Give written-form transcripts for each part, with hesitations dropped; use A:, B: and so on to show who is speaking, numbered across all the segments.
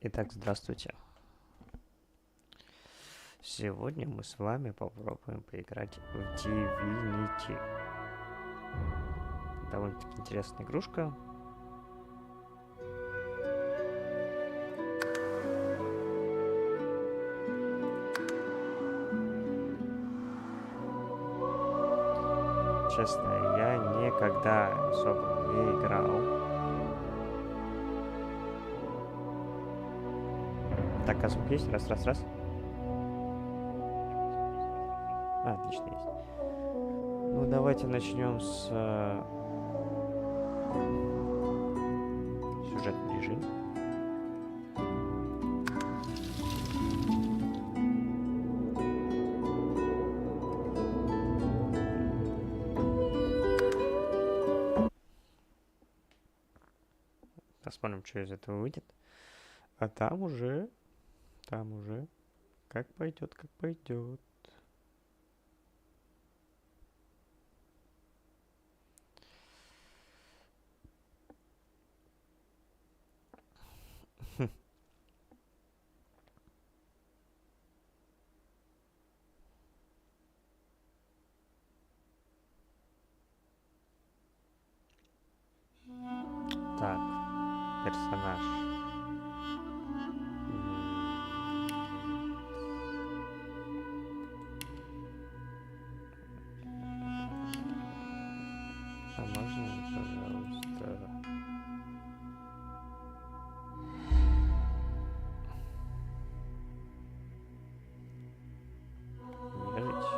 A: Итак, здравствуйте. Сегодня мы с вами попробуем поиграть в Divinity. Довольно-таки интересная игрушка. Честно, я никогда особо не играл. Так, а звук есть? Раз. Отлично есть. Ну, давайте начнем с сюжетный режим. Посмотрим, что из этого выйдет. А там уже, как пойдет. Так, персонаж. А можно, пожалуйста... Нежить.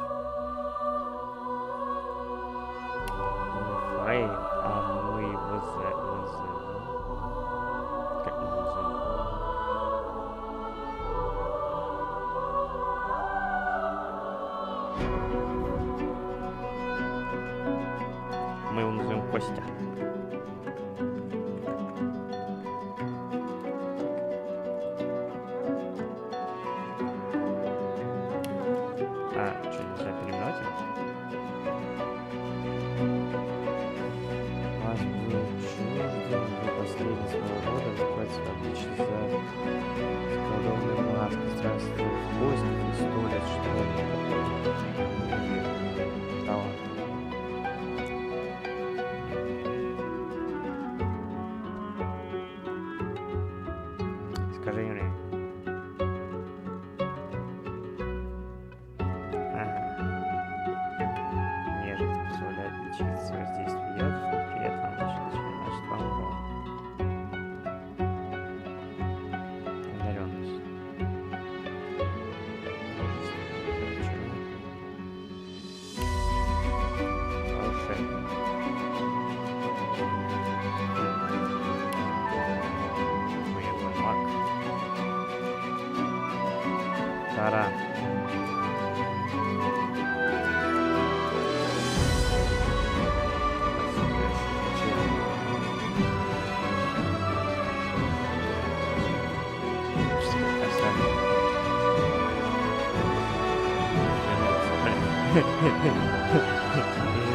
A: Фрейм, а мы его назовем. Как мы назовем? Мы его назовем Костя. Что, нельзя переименовать его? Вас был чужден, вы последний своего рода, выступать свою обычай за сколдованной маской, странствуя в поисках истории, что талант. Скажи мне. Нежить позволяет лечиться воздействие ядов, при этом значит вам урон. Одаренность. Волшебник. Боевой маг. Таран.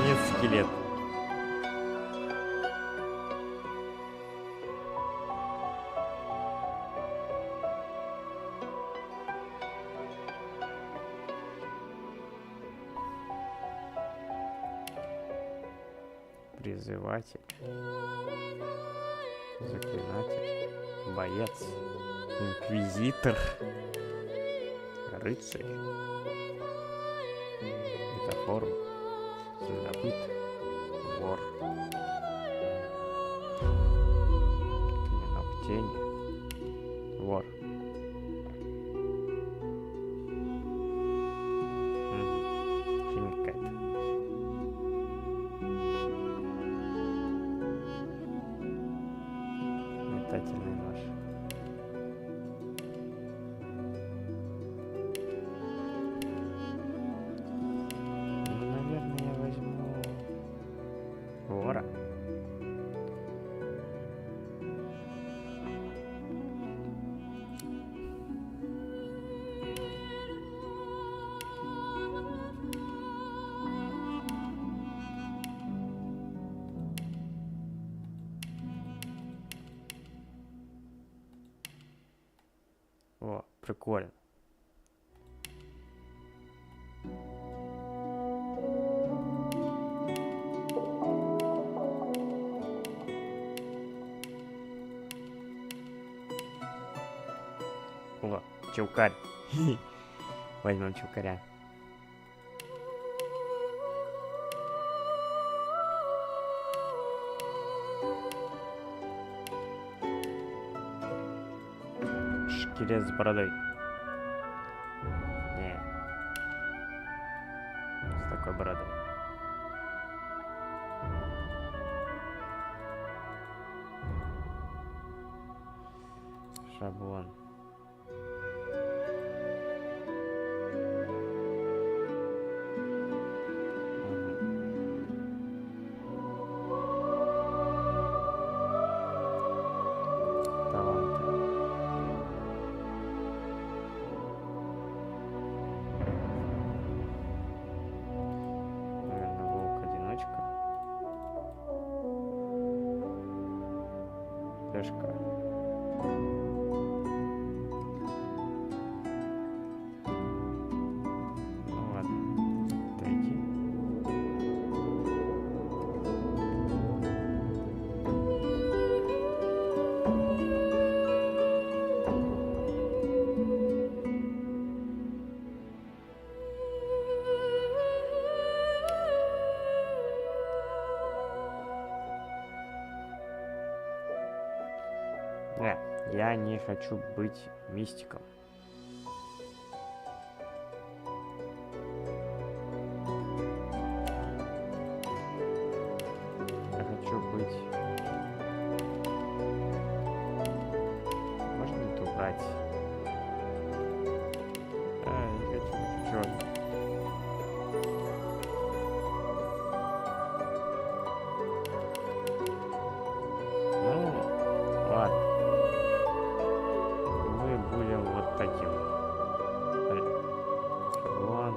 A: Нет, скелет. Призыватель. Заклинатель. Боец. Инквизитор. Рыцарь. Метаформ. Следопыт. Вор. Клинок тени. Вор. Химия какая-то. Метательный нож. прикольно. О, чукарь. Возьмем чукаря. Шкелет с бородой. Не. С такой бородой. Шаблон. Ну ладно, третий. Я не хочу быть мистиком. Я хочу быть... Можно это убрать? Не хочу черный. Ну, ладно. Будем вот таким. Шаблон.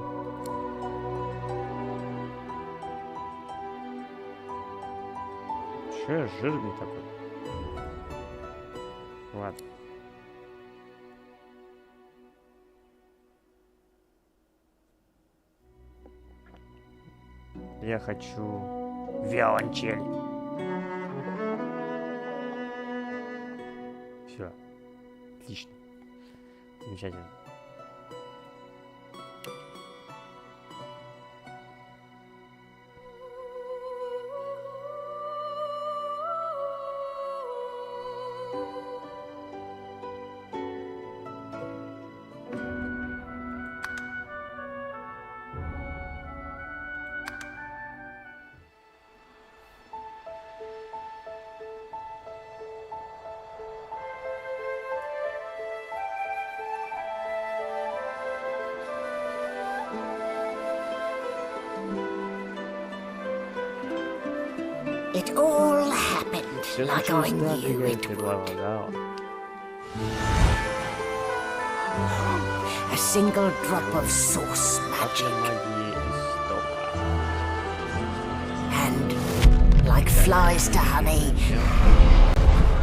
A: Че я жирный такой? Ладно. Я хочу виолончель. Все. Отлично. Замечательно.
B: It all happened like I knew it would. A single drop of source magic. And like flies to honey,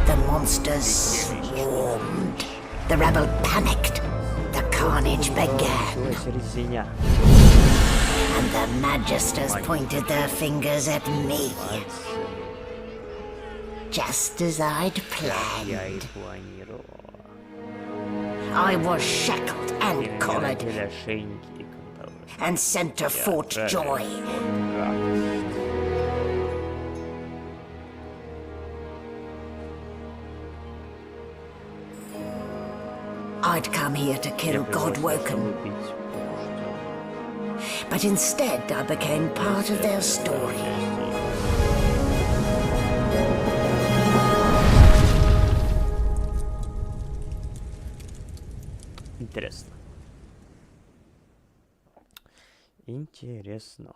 B: the monsters swarmed. The rebel panicked. The carnage began. And the magisters pointed their fingers at me. Just as I'd planned. I was shackled and collared and sent to Fort Joy. I'd come here to kill Godwoken. But instead I became part of their story.
A: Интересно. Интересно.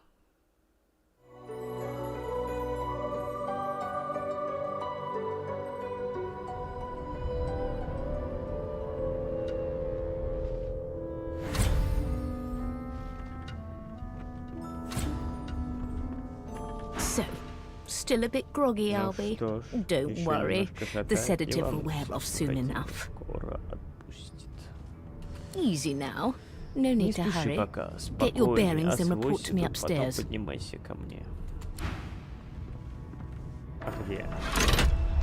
C: So, still a bit groggy, Albie? Don't worry, the sedative will wear off soon enough. Easy now. No
A: Не
C: need to
A: спеши
C: hurry.
A: пока,
C: Get your
A: спокойнее,
C: bearings and report
A: освойся
C: to me
A: тут, потом
C: upstairs.
A: поднимайся ко мне. А где?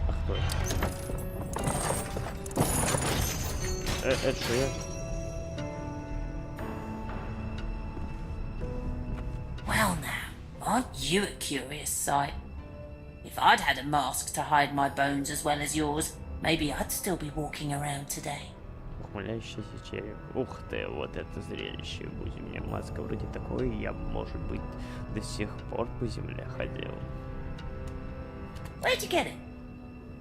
A: А кто это? Это что я?
B: Well now, aren't you a curious sight? If I'd had a mask to hide my bones as well as yours, maybe I'd still be walking around today.
A: Ухмыляющийся череп. Ух ты, вот это зрелище. Будь у меня маска вроде такой, я, может быть, до сих пор по земле ходил.
B: Where'd you get it?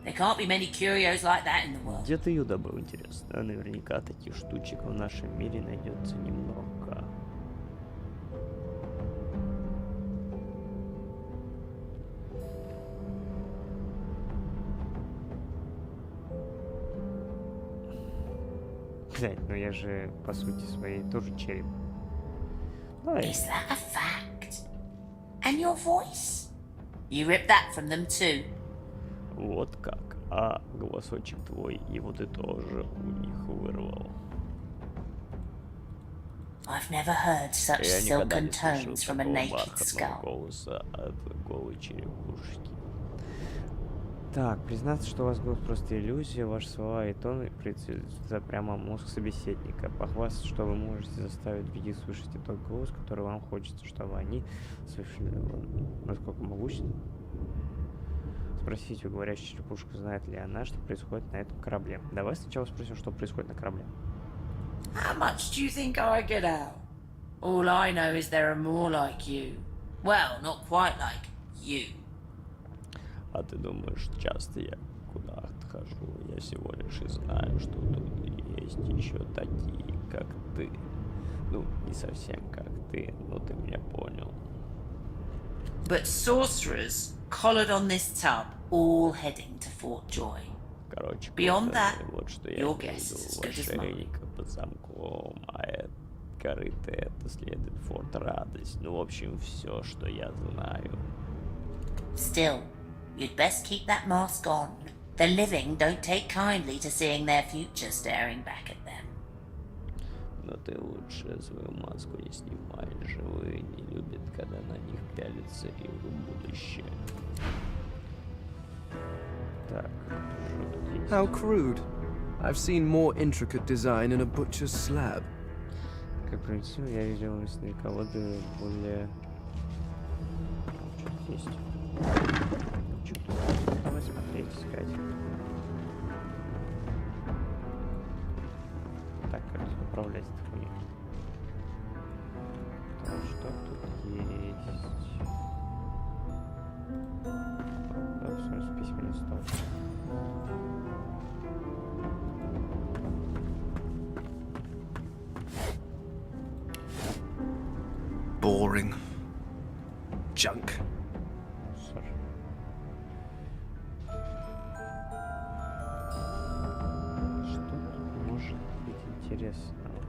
B: There can't be many curios like that in the world.
A: Где ты ее добыл, интересно? Наверняка таких штучек в нашем мире найдется немного. Блять, ну я же, по сути своей, тоже череп. Давай.
B: Is that a fact? And your voice? You ripped that from them too.
A: Вот как. А голосочек твой его ты тоже у них вырвал.
B: I've never heard such
A: Я никогда
B: silken
A: не слышал
B: tones from a
A: такого
B: naked
A: бархатного
B: skull.
A: голоса от голой черепушки. Так, признаться, что у вас голос просто иллюзия, ваши слова и тон за прямо мозг собеседника. Похвастаться, что вы можете заставить других слышать тот голос, который вам хочется, чтобы они слышали его. Насколько могущественно? Спросите у говорящей черепушку, знает ли она, что происходит на этом корабле. Давай сначала спросим, что происходит на корабле.
B: How much do you think I get out? All I know is there are more like you. Well, not quite like you.
A: А ты думаешь, часто я куда отхожу? Я всего лишь и знаю, что тут есть еще такие, как ты. Ну, не совсем как ты, но ты меня понял.
B: But sorcerers collared on this tub, all heading to Fort Joy.
A: Короче,
B: Beyond that,
A: вот что я
B: your
A: имею в
B: guess is as
A: виду.
B: good as
A: Ваша
B: mine.
A: рейка под замком, а это корыто, это следует Форт Радость. Ну, в общем, все, что я знаю.
B: Still, you'd best keep that mask on. The living don't take kindly to seeing their future staring back at them.
A: Но ты лучше свою маску не снимай. Живые не любят, когда на них пялится их будущее. Так, что тут есть?
D: How crude. I've seen more intricate design in a butcher's slab.
A: Как примитивно, я видел мясные колоды более... Что есть? Что-то... Давай смотреть, искать. Так, как тут управлять этой хуйней? Так, что тут есть? Да, в смысле, письменный стол.
D: Boring. Junk.
A: Мусор. Что тут может быть интересного?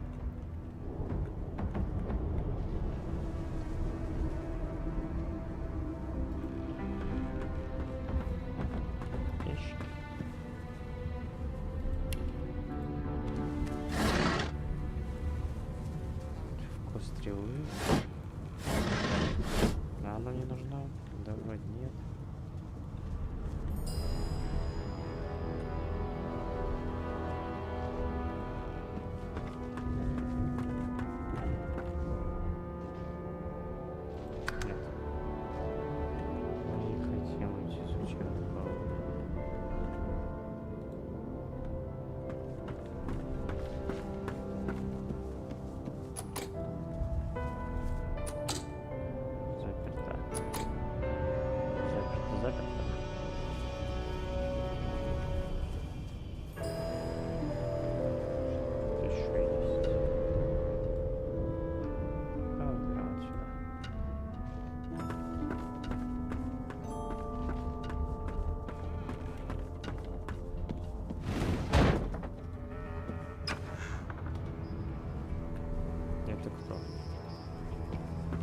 A: Ящик. Вкус стрелы. А она мне нужна? Да вроде нет. Нет. Мы не хотим уйти случайно. Заперто. Заперто. Что еще есть? Давай уберем отсюда. Это кто?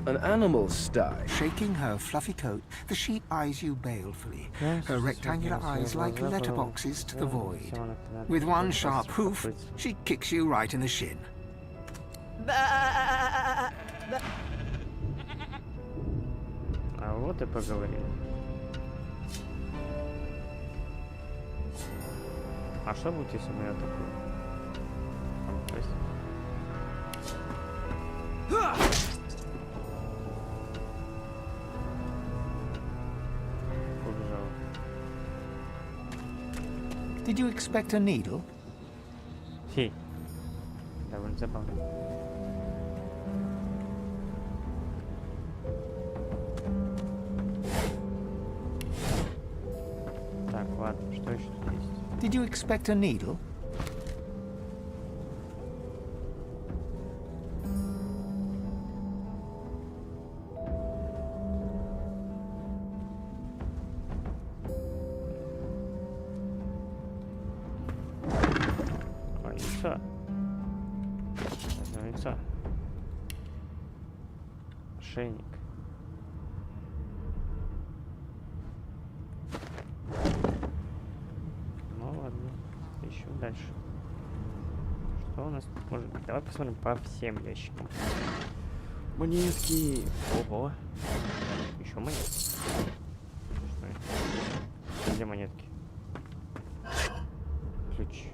D: An animal sty.
E: Shaking her fluffy coat, the sheep eyes you balefully, her rectangular eyes like letterboxes to the void. With one sharp hoof, she kicks you right in the shin.
A: А вот и поговорили. А что будет, если мы атакуем? То есть... Убежал.
E: Did you expect a needle?
A: Хей. Довольно забавно. Так, ладно, что еще тут есть?
E: Did you expect a needle?
A: Ой, яйцо. Одно яйцо. Ошейник. Ну ладно, ищем дальше. Что у нас тут может быть? Давай посмотрим по всем ящикам. Монетки. Ого. Еще монетки. Что это? Где монетки? Ключ.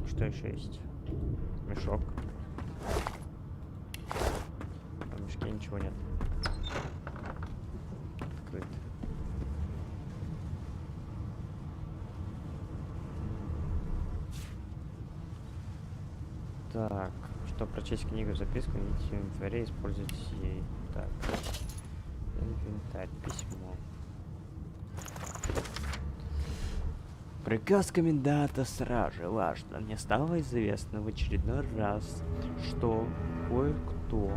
A: Что еще есть? Мешок. В мешке ничего нет. Открыт. Так, чтобы прочесть книгу, записку, найдите в инвентаре, используйте ей. Так. Инвентарь, письмо. Приказ коменданта стражи. Важно. Мне стало известно в очередной раз, что кое-кто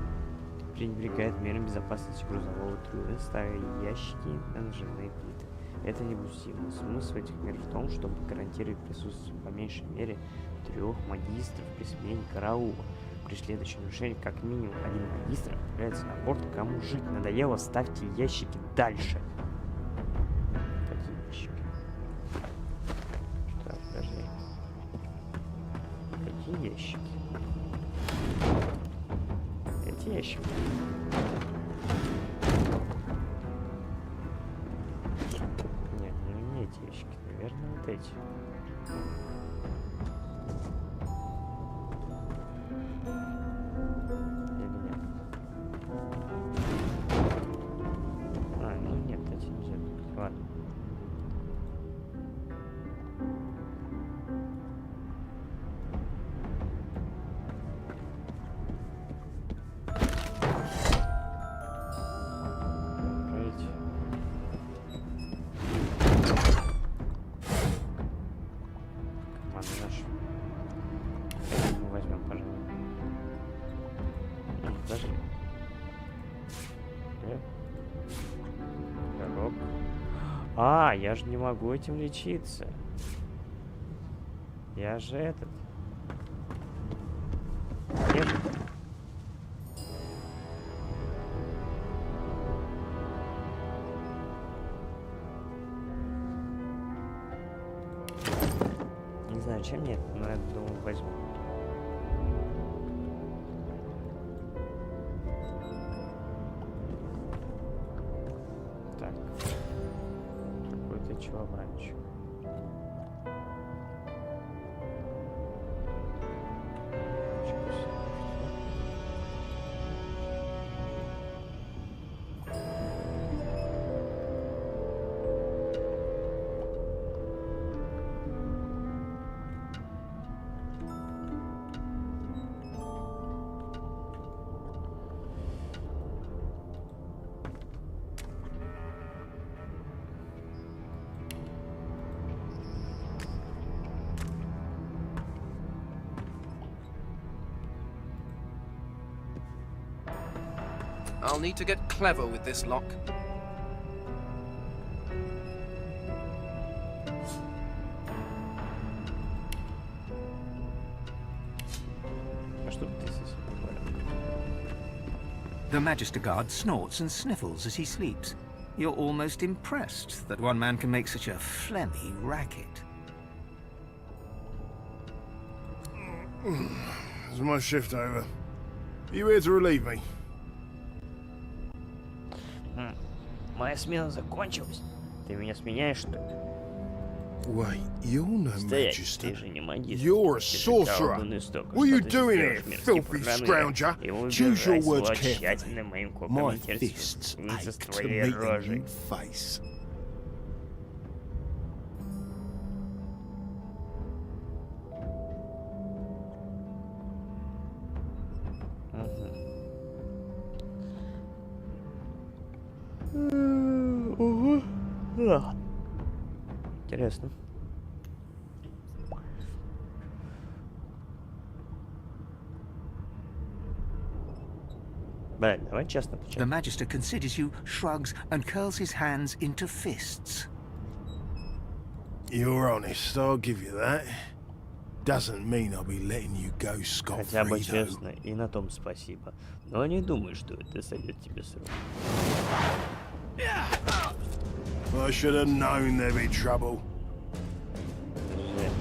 A: пренебрегает мерами безопасности грузового трюма, ставя ящики на ножевые плиты. Это недопустимо. Смысл этих мер в том, чтобы гарантировать присутствие по меньшей мере 3 магистров при смене караула. При следующем нарушении как минимум 1 магистр отправляется на борт. Кому жить надоело, ставьте ящики дальше. Какие ящики? Так, подожди. Какие ящики? Эти ящики. Нет, не эти ящики, наверное, вот эти. Или нет? А, ну нет, эти нельзя. Ладно. Отправить. Ладно, наш. Это мы возьмем, пожалуй. Даже. Коробка. А, я же не могу этим лечиться. Я же этот. Нет. Не знаю, чем нет, но я думаю, возьму. Так. Какой-то чувак.
D: I'll need to get clever with this lock.
A: А что ты здесь такое?
E: The Magister Guard snorts and sniffles as he sleeps. you're almost impressed that one man can make such a phlegmy racket.
F: Is my shift over? Are you here to relieve me?
A: Моя смена закончилась. Ты меня сменяешь, что ли?
F: Wait, you're no
A: Стоять,
F: magister.
A: ты же не магистр.
F: You're a
A: Ты же
F: sorcerer.
A: колдун истоков.
F: What are you
A: Что ты
F: doing
A: сделаешь,
F: here,
A: мерзкий
F: filthy
A: проклятый?
F: scrounger?
A: И
F: Choose your
A: убирай
F: words
A: свой
F: carefully.
A: тщательно моим копом
F: My
A: интересов
F: fists
A: вниз с
F: ache to
A: твоей
F: meet a
A: рожей.
F: new face.
A: Ого. Интересно. Блин, давай честно
E: The
A: отвечай.
E: Magister considers you, shrugs, and curls his hands into fists.
F: You're honest, I'll give you that. Doesn't mean I'll be letting you go
A: Хотя бы
F: scot-free, though.
A: честно, и на том спасибо. Но не думаю, что это сойдет тебе с рук.
F: I should have known there'd be trouble.
A: Подожди.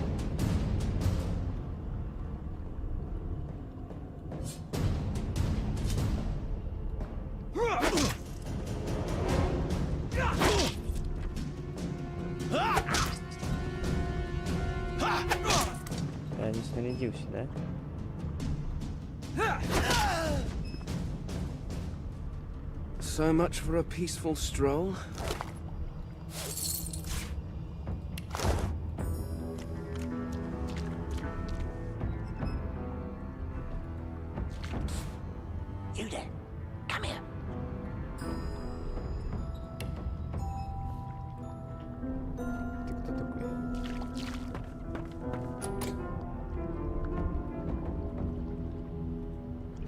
A: Я не снарядился, да?
D: So much for a peaceful stroll.
E: You there. Come here.
A: Ты кто такой?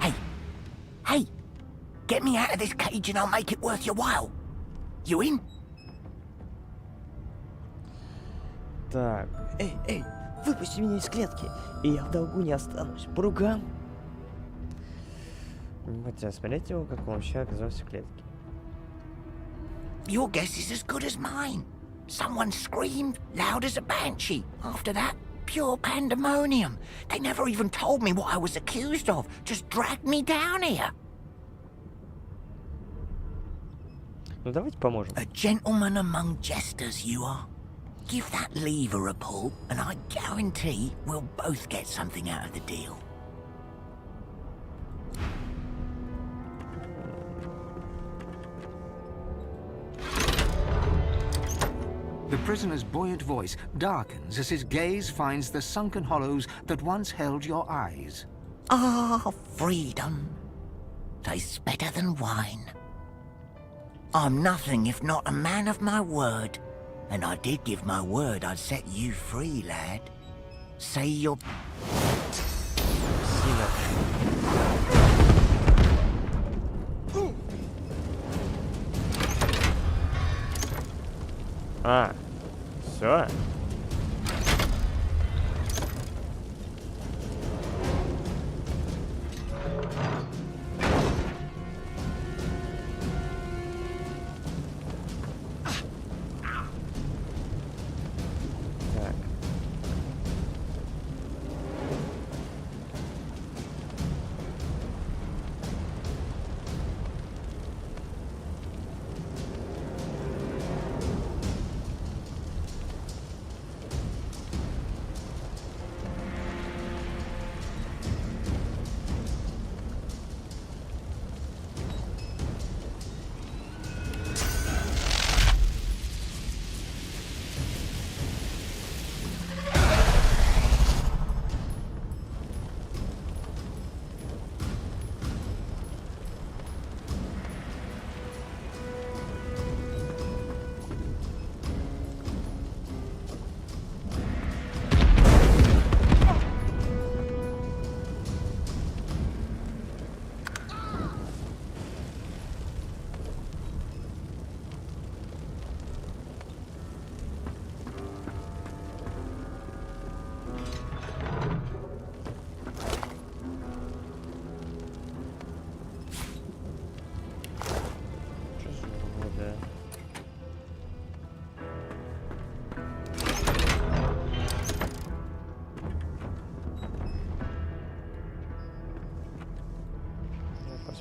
E: Hey. Hey. Get me out of this cage and I'll make it worth your while. You in?
A: Так, эй, выпусти меня из клетки, и я в долгу не останусь. По рукам. Хотя, смотрите его, как он вообще оказался в клетке.
E: Your guess is as good as mine. Someone screamed loud as a banshee. After that, pure pandemonium. They never even told me what I was accused of. Just dragged me down here.
A: Ну давайте поможем.
E: A gentleman among jesters, you are. Give that lever a pull, and I guarantee we'll both get something out of the deal. The prisoner's buoyant voice darkens as his gaze finds the sunken hollows that once held your eyes. Ah, freedom. Tastes better than wine. I'm nothing if not a man of my word. And I did give my word I'd set you free, lad. Say your...
A: А, все. Так.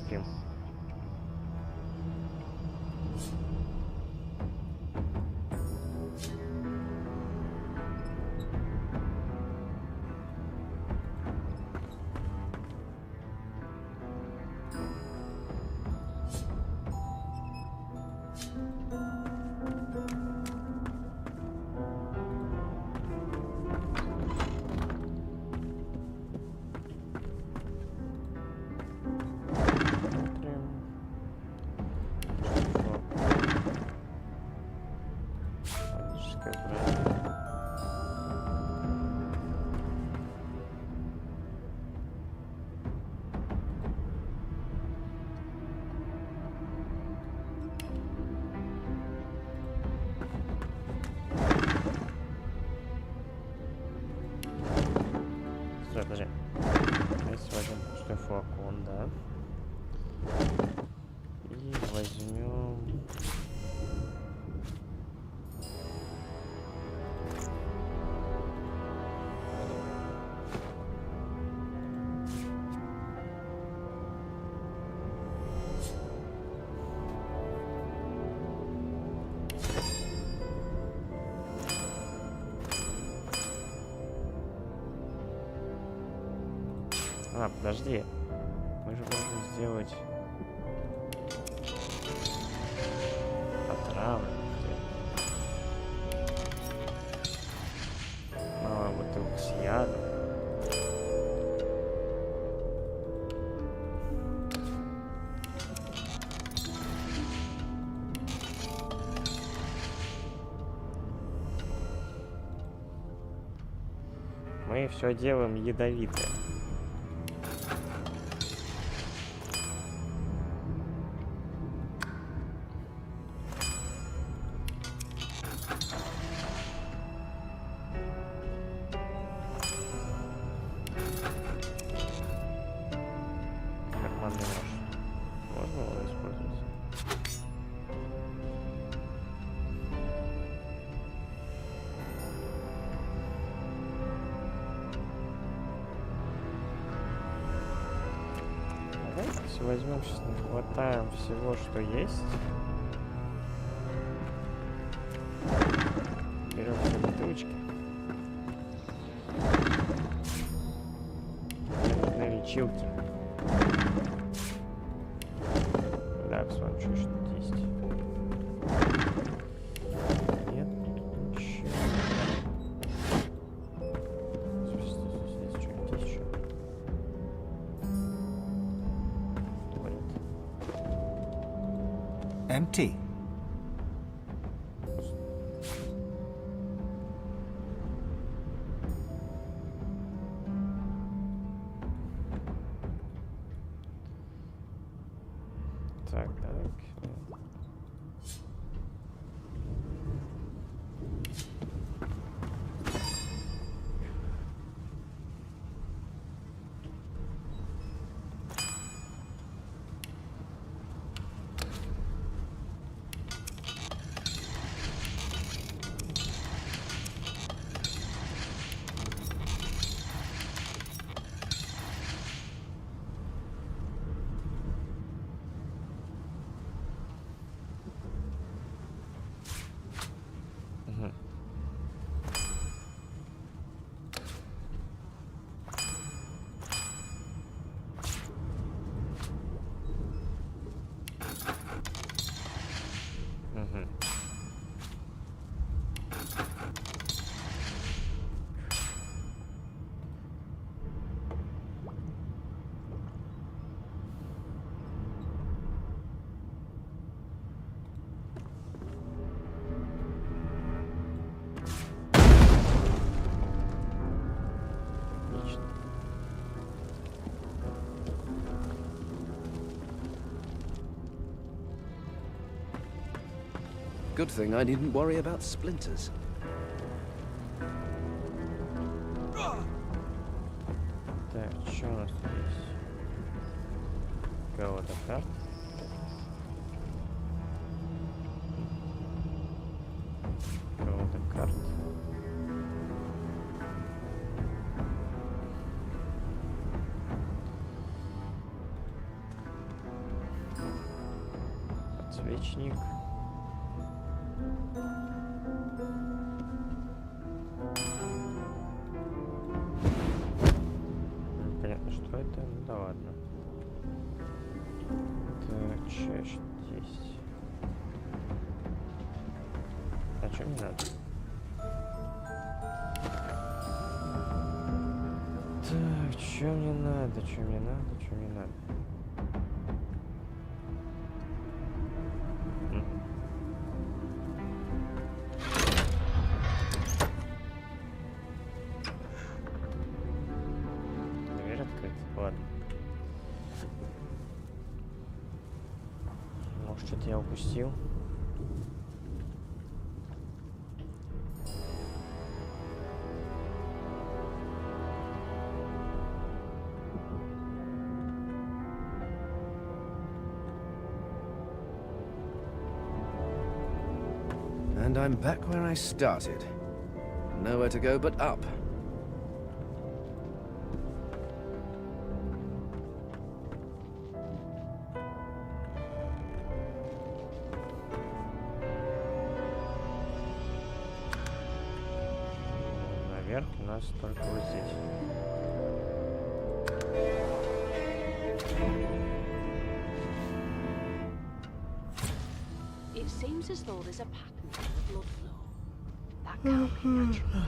A: спим. Подожди. Если возьмем пустой флакон, да. И возьмем... А, подожди. Мы же можем сделать отравы. Мало бутылок с ядом. Мы все делаем ядовитое. Карманный нож. Можно его использовать? Давайте возьмем, сейчас не хватаем всего, что есть. Берем все бутылочки. На лечилке. Да, посмотрим, что еще тут есть. Нет, ничего. Здесь что-нибудь еще.
E: Empty.
A: Так, так. Угу. Угу. Отлично.
D: Good thing I needn't worry about splinters.
A: Так, что у нас тут есть? Кого-то карт. Кого-то карт. Свечник. Непонятно, что это. Ну да ладно. Так, чаще здесь. А что мне надо? Так, что мне надо? Что мне надо? Что мне надо? Дверь открыта. Ладно. Может, что-то я упустил?
D: And I'm back where I started. Nowhere to go but up.
A: Наверх у нас только вот здесь.
C: It seems as though there's a pattern to the blood flow. That can't be natural.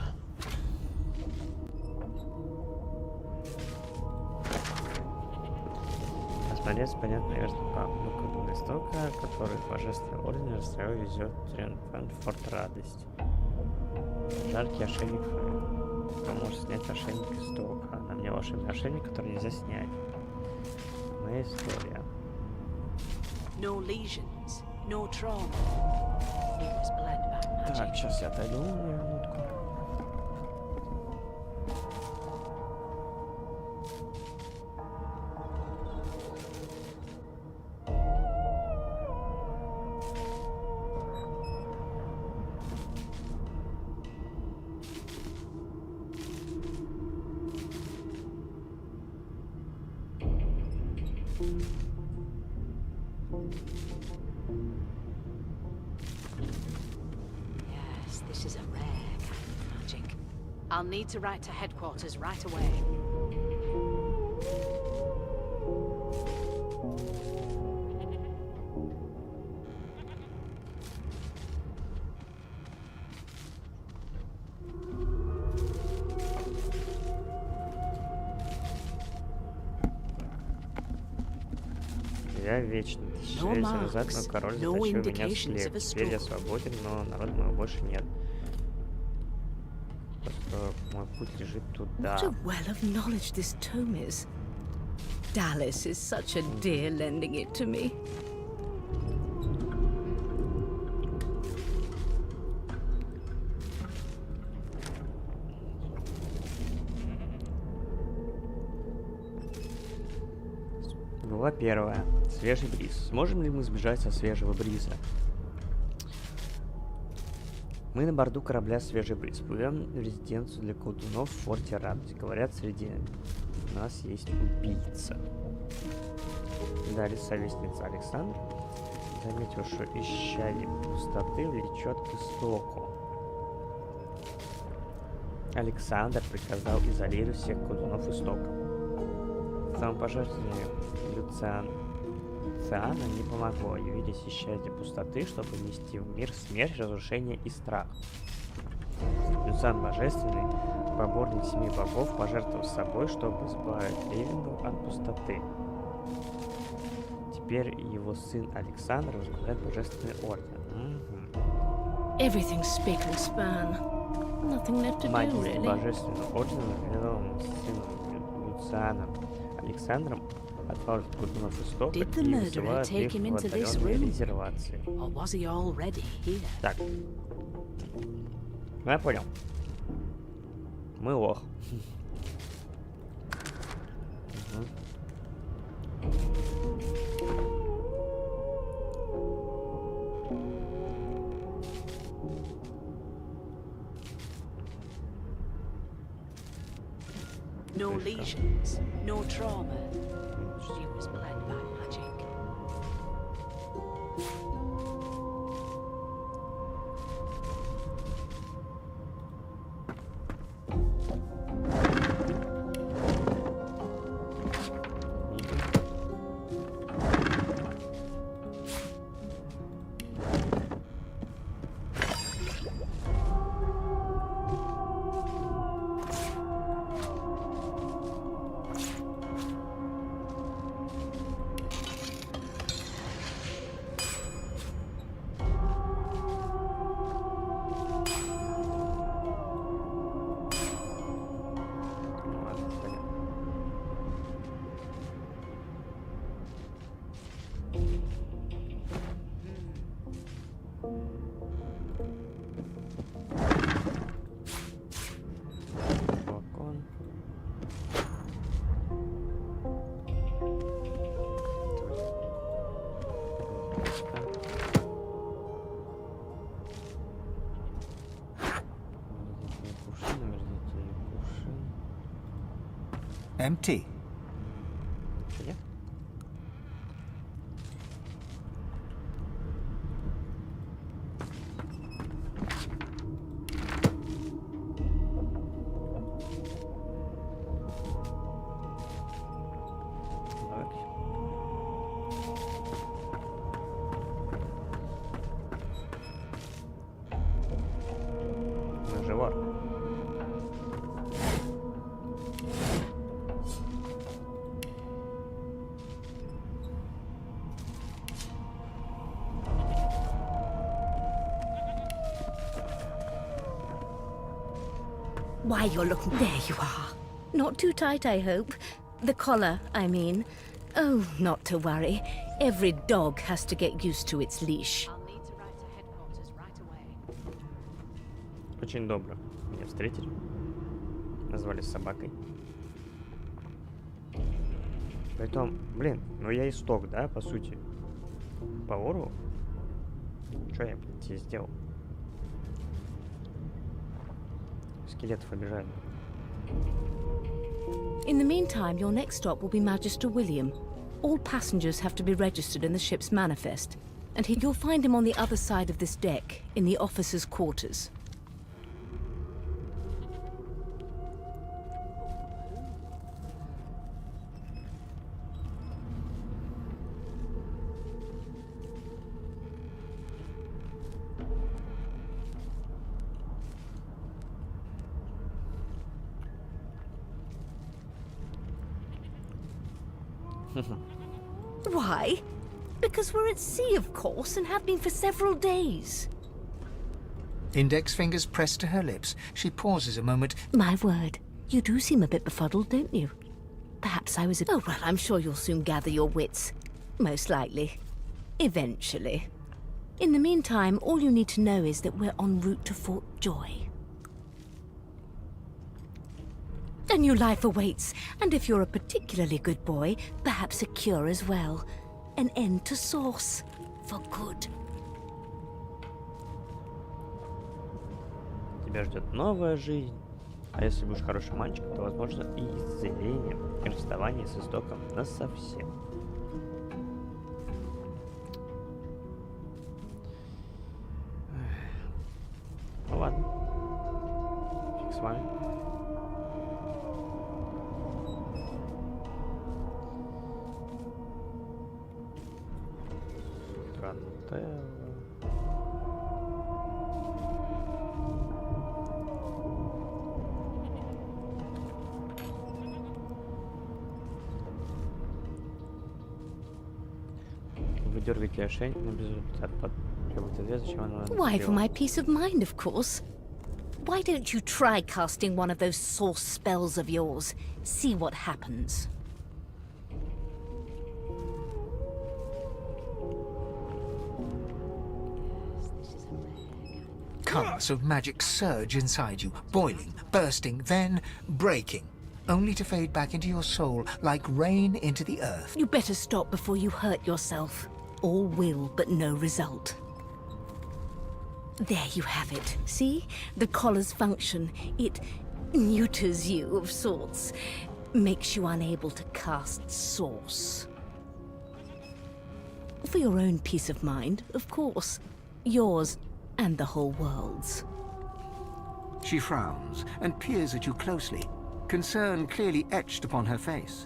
A: Осмотреться понятно, наверное, выхода истока, который божественный орден расстроил везет Форт Радость. Жаркий ошейник поможет снять ошейник истока. На мне волшебный ошейник, который нельзя снять. Моя история.
G: No lesions, no trauma. It was bled by magic.
A: Так, сейчас я отойду на минутку.
G: Yes, this is a rare kind of magic. I'll need to write to headquarters right away.
A: Я вечно. Тысячелетия назад мой король заточил меня в склеп. Теперь я свободен, но народа моего больше нет. Просто мой путь лежит туда.
C: What a well of knowledge this tome is. Dallas is such a dear lending it to me.
A: Глава первая. Свежий бриз. Сможем ли мы сбежать со свежего бриза? Мы на борту корабля «Свежий бриз». Плывем в резиденцию для колдунов в форте Радость. Говорят, среди нас есть убийца. Далее совестница Александр, заметил, что исчадие пустоты влечет к истоку. Александр приказал изолировать всех колдунов истока. Самопожертвование Люциана не помогло. Явились исчадия пустоты, чтобы нести в мир смерть, разрушение и страх. Люциан Божественный, поборник семи богов, пожертвовал собой, чтобы избавить Ливенду от пустоты. Теперь его сын Александр возглавляет Божественный Орден.
C: Everything's spick and span. Nothing left to do,
A: Магия
C: really.
A: Божественного Ордена передала сыном Люцианом Александром отправить колдунов истока и
G: Did the murderer
A: вызывают
G: take
A: их
G: him
A: в
G: into this
A: отдаленные
G: room?
A: резервации.
G: Or was he already here?
A: Так. Ну, я понял. Мы лох.
G: No lesions, no trauma. She was bled by magic.
E: Empty.
A: Нет? Так. Ну, жива.
C: Why, you're looking... There you are. Not too tight, I hope. The collar, I mean. Oh, not to worry. Every dog has to get used to its leash.
G: I'll need to write to headquarters right away.
A: Очень добро меня встретили. Назвали собакой. Притом, блин, ну я исток, да, по сути. По ору. Что я, блин, тебе сделал? Скелетов обижали.
C: In the meantime, your next stop will be Magister William. All passengers have to be registered in the ship's manifest, and you'll find him on the other side of this deck, in the officers' quarters. Why? Because we're at sea, of course, and have been for several days.
E: Index fingers pressed to her lips. She pauses a moment.
C: My word, you do seem a bit befuddled, don't you? Perhaps I was a... Oh, well, I'm sure you'll soon gather your wits. Most likely. Eventually. In the meantime, all you need to know is that we're en route to Fort Joy. A new life awaits, and if you're a particularly good boy, perhaps a cure as well. An end to Sauce. For good.
A: Тебя ждет новая жизнь. А если будешь хорошим мальчиком, то возможно и исцеление, и расставание с истоком насовсем. Ну ладно. Фиг с вами. Трантелла. Вы дергаете ошейник, но без результата. Требует ответ, зачем она надо
C: Why, for
A: сделать.
C: my peace of mind, of course. Why don't you try casting one of those source spells of yours? See what happens.
E: Currents of magic surge inside you, boiling, bursting, then breaking, only to fade back into your soul like rain into the earth.
C: You better stop before you hurt yourself. All will, but no result. There you have it. See? The collar's function. It neuters you of sorts. Makes you unable to cast Source. For your own peace of mind, of course. Yours and the whole world's.
E: She frowns and peers at you closely, concern clearly etched upon her face.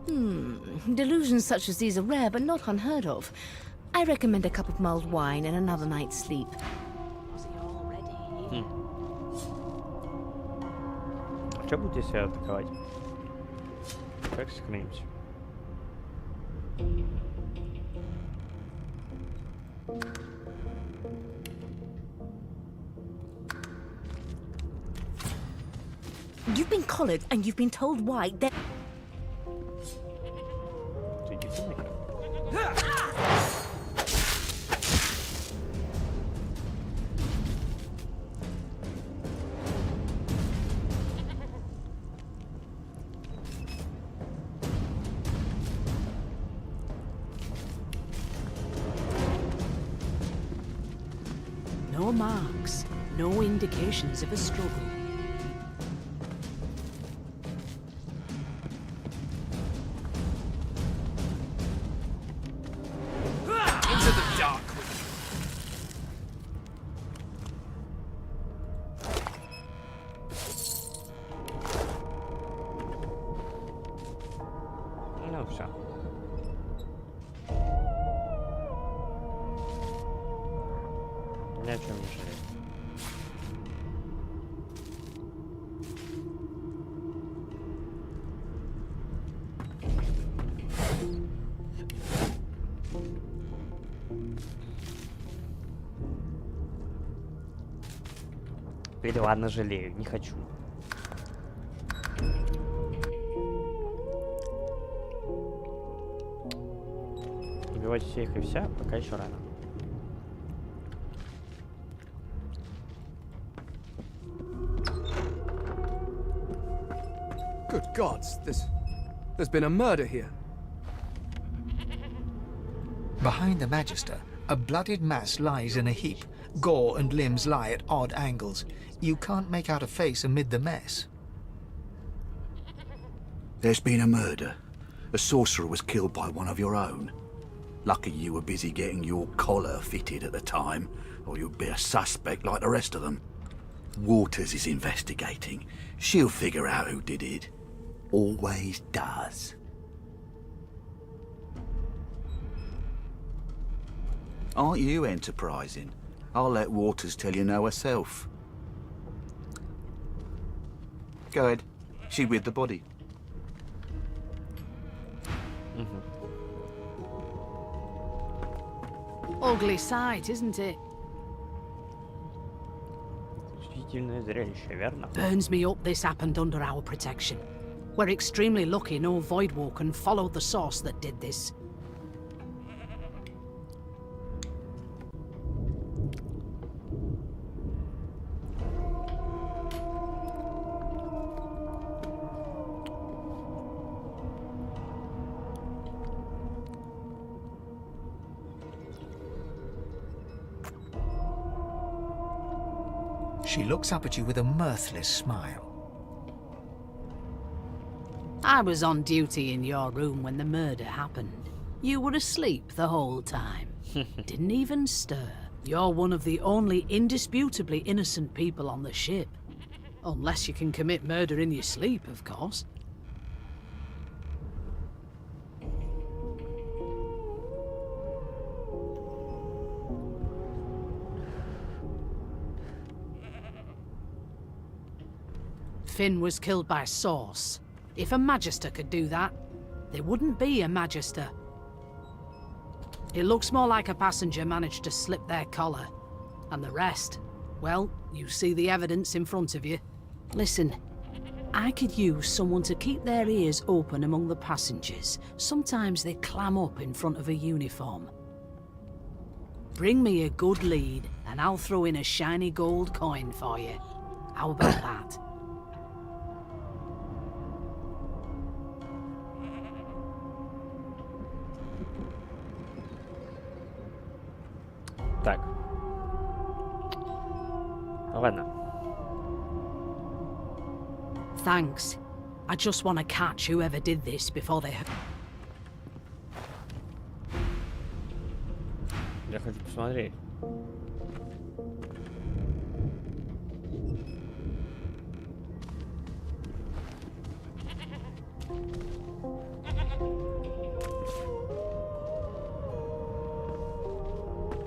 C: Delusions such as these are rare, but not unheard of. I recommend a cup of mulled wine and another night's sleep.
G: Was he already here?
A: Что будет, если атаковать? Как сохранимся?
C: You've been collared and you've been told why.
A: Ты идите нахер.
G: No marks, no indications of a struggle.
A: все. Ни о чем не жалею. Или ладно, жалею, не хочу. Убивать всех и вся, пока еще рано.
D: Good gods, there's been a murder here.
E: Behind the Magister, a bloodied mass lies in a heap. Gore and limbs lie at odd angles. You can't make out a face amid the mess.
H: There's been a murder. A sorcerer was killed by one of your own. Lucky you were busy getting your collar fitted at the time, or you'd be a suspect like the rest of them. Waters is investigating. She'll figure out who did it. Always does. Aren't you enterprising? I'll let Waters tell you no herself. Go ahead. She with the body.
G: Ugly sight, isn't it?
A: Удивительное зрелище, верно?
G: Burns me up this happened under our protection. We're extremely lucky no Voidwalker followed the source that did this.
E: She looks up at you with a mirthless smile.
G: I was on duty in your room when the murder happened. You were asleep the whole time. Didn't even stir. You're one of the only indisputably innocent people on the ship. Unless you can commit murder in your sleep, of course. Finn was killed by Source. If a Magister could do that, there wouldn't be a Magister. It looks more like a passenger managed to slip their collar. And the rest, well, you see the evidence in front of you. Listen, I could use someone to keep their ears open among the passengers. Sometimes they clam up in front of a uniform. Bring me a good lead, and I'll throw in a shiny gold coin for you. How about that?
A: Так. Ладно.
G: Thanks. I just want to catch whoever did this before they...
A: Я хочу посмотреть.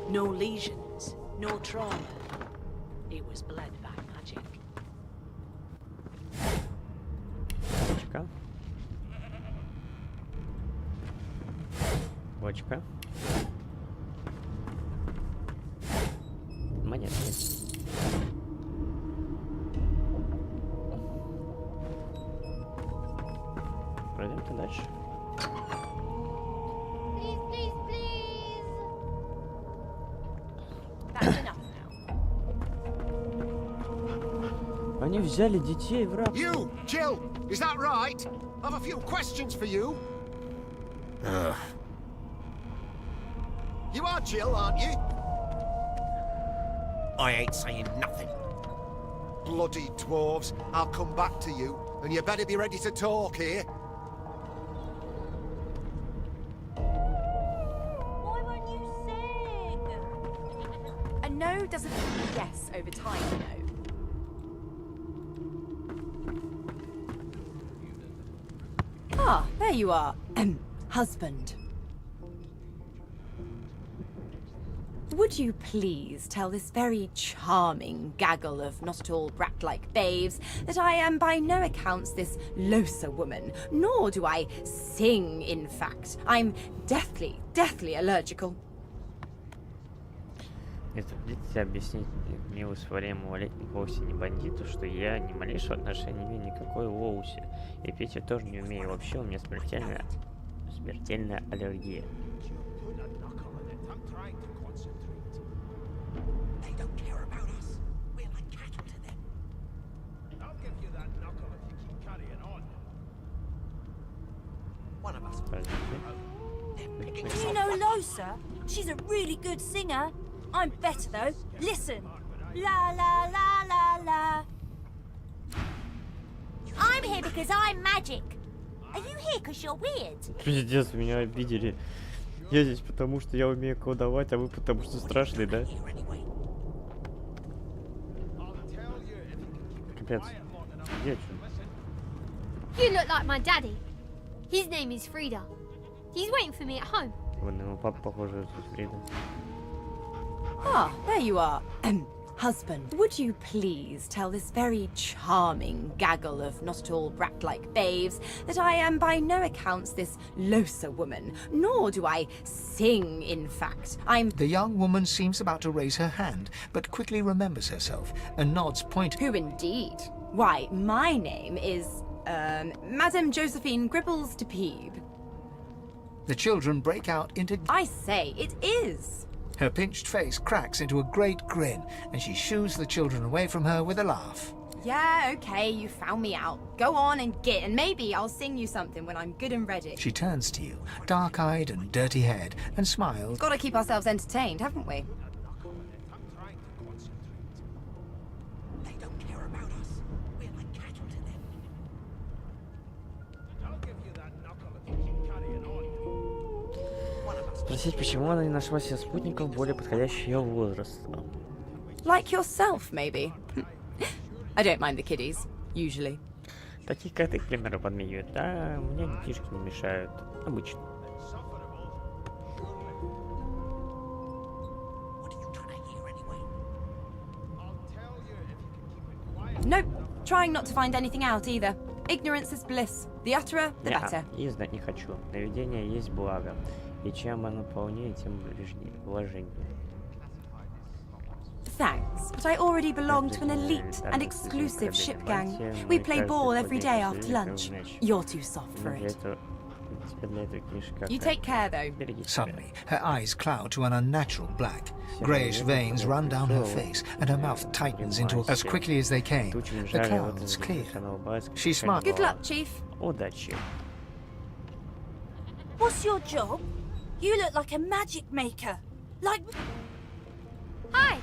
G: No lesions, no trauma. It was bled by magic.
A: Бочка. Бочка. Монетки. Пройдемте дальше. Они взяли детей в раб.
I: You, Jill, is that right? I've a few questions for you. You are Jill, aren't you?
J: I ain't saying nothing.
I: Bloody dwarves, I'll come back to you, and you better be ready to talk here.
K: Why won't you sing? A no doesn't mean a yes over time, you know. Ah, there you are. Husband. Would you please tell this very charming gaggle of not at all brat-like babes that I am by no accounts this loser woman, nor do I sing, in fact. I'm deathly allergical.
A: Не трудитесь объяснить неусвоимому малолетнику вовсе не бандиту, что я ни малейшего отношения не имею никакой Лоуси. И пить я тоже не умею. Вообще у меня смертельная аллергия.
K: You know Losa? She's a really good singer. I'm better though. Listen. La la la la la. I'm here because I'm magic. Are you here because you're weird?
A: Пиздец, меня обидели. Я здесь потому, что я умею колдовать, а вы потому, что страшный, да? Капец. Где чё?
J: You look like my daddy. His name is Frida. He's waiting for me at home.
A: Вон его папа, похоже, Фрида.
K: Ah, there you are. Husband, would you please tell this very charming gaggle of not at all brat-like babes that I am by no accounts this loser woman, nor do I sing, in fact. I'm...
E: The young woman seems about to raise her hand, but quickly remembers herself and nods
K: Who indeed? Why, my name is, Madame Josephine Gribbles de Peeb.
E: The children break out into...
K: I say, it is.
E: Her pinched face cracks into a great grin, and she shoos the children away from her with a laugh.
K: Yeah, okay, you found me out. Go on and get, and maybe I'll sing you something when I'm good and ready.
E: She turns to you, dark-eyed and dirty-haired, and smiles.
K: Gotta keep ourselves entertained, haven't we?
I: They don't care about us. We're like cattle to them. I'll give you that knuckle if you keep carrying on.
A: Спросить, почему она не нашла себе спутников более подходящего ее возраста.
K: Like yourself, maybe. I don't mind the kiddies, usually.
A: Такие, как ты, к примеру, подмигивают. А мне детишки не мешают. Обычно.
K: Nope, trying not to find anything out either. Ignorance is bliss. The utterer, the better.
A: И знать не хочу. Наведение есть благо. И чем оно полнее, тем блаженнее.
K: Thanks, but I already belong to an elite and exclusive ship gang. We play ball every day after lunch. You're too soft for it. You take care, though.
E: Suddenly, her eyes cloud to an unnatural black. Greyish veins run down her face, and her mouth tightens into... As quickly as they came, the clouds clear. She smiles.
K: Good luck, Chief.
A: Удачи.
K: What's your job? You look like a magic maker. Like...
J: Hi.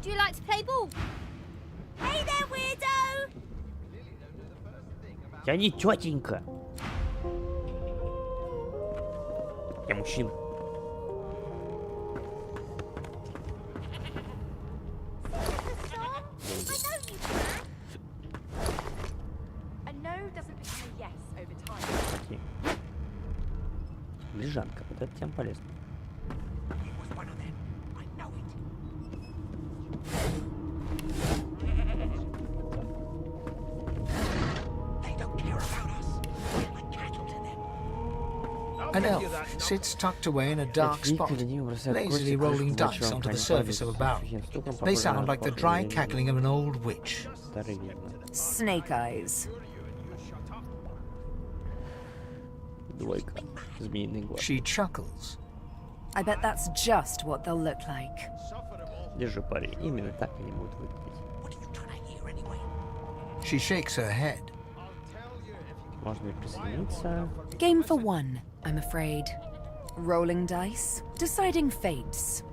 J: Do you like to play ball?
K: Hey there, weirdo!
A: Я не тетенька. Я мужчина.
K: A no doesn't become a yes over time.
A: Окей. Лежанка. Вот это тем полезно.
E: An elf sits tucked away in a dark spot, lazily rolling dice onto the surface of a barrel. They sound like the dry cackling of an old witch.
K: Snake eyes.
A: Двойка. Змеиный глаз.
E: She chuckles.
K: I bet that's just what they'll look like.
A: Держи пари. Именно так они будут выглядеть.
E: She shakes her head.
A: Можно и присоединиться.
K: Game for one, I'm afraid. Rolling dice, deciding fates.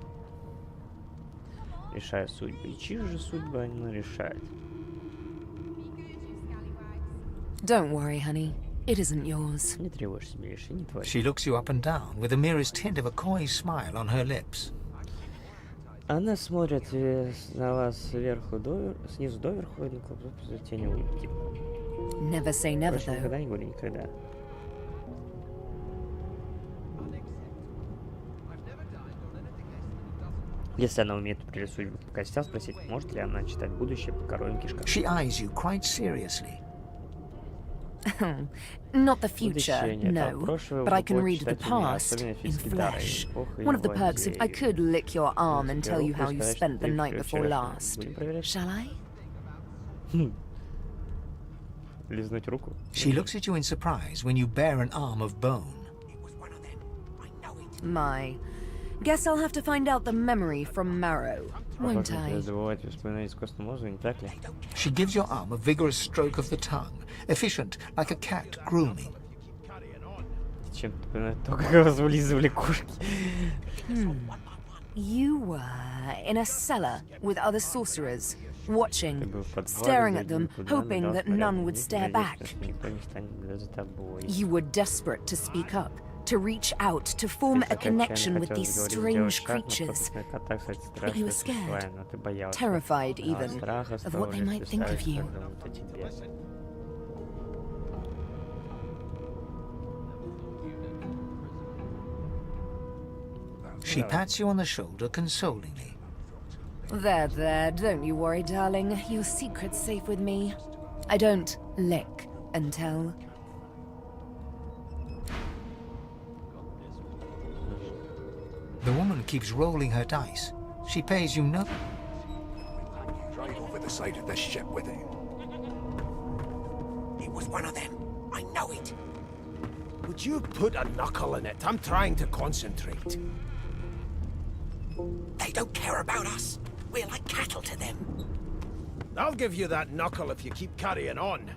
A: Решая судьбы. И чьи же судьбы она решает?
K: Don't worry, honey. It isn't yours.
A: Не тревожься, Миша, не твои.
E: She looks you up and down with the merest hint of a coy smile on her lips.
A: Она смотрит на вас снизу доверху, и на тени улыбки.
K: Never say never,
A: Впрочем,
K: though.
A: никогда не говори никогда. Если она умеет определять судьбу по костям, спросить, может ли она читать будущее по коровьим кишкам.
E: She eyes you quite seriously.
K: Not the future,
A: Будущее нет, а
K: no,
A: прошлое
K: but I
A: вы
K: can read
A: будете
K: the
A: читать умея,
K: past
A: особенно
K: in
A: физические дары,
K: flesh.
A: эпоха
K: One of the
A: его
K: perks of... I could lick your arm and tell you how you
A: сказать,
K: spent
A: что
K: the
A: ты
K: night before
A: вчера
K: last.
A: будем проверять.
K: Shall I?
A: Лизнуть руку.
E: She looks at you in surprise when you bare an arm of bone.
K: My. Guess I'll have to find out the memory from Marrow, won't
A: Возможно,
K: I?
A: забывать воспоминания из костного мозга, не так ли?
E: She gives your arm a vigorous stroke of the tongue, efficient like a cat grooming.
A: Чем-то напоминает то, как вас вылизывали кошки.
K: You were in a cellar with other sorcerers,
A: Ты
K: watching,
A: был в подвале,
K: staring at
A: за
K: them,
A: туда,
K: hoping
A: надо
K: that
A: смотреть
K: none
A: на
K: would
A: них,
K: stare
A: надеясь,
K: back.
A: что никто не станет за тобой.
K: You were desperate to speak up, to reach out, to form a connection with these strange creatures. But you were scared, terrified even, of what they might think of you.
E: She pats you on the shoulder consolingly.
K: There, don't you worry, darling. Your secret's safe with me. I don't lick and tell.
E: The woman keeps rolling her dice. She pays you no...
I: Drive over the side of this ship with it. It was one of them. I know it.
F: Would you put a knuckle in it? I'm trying to concentrate.
I: They don't care about us. We're like cattle to them.
F: I'll give you that knuckle if you keep carrying on.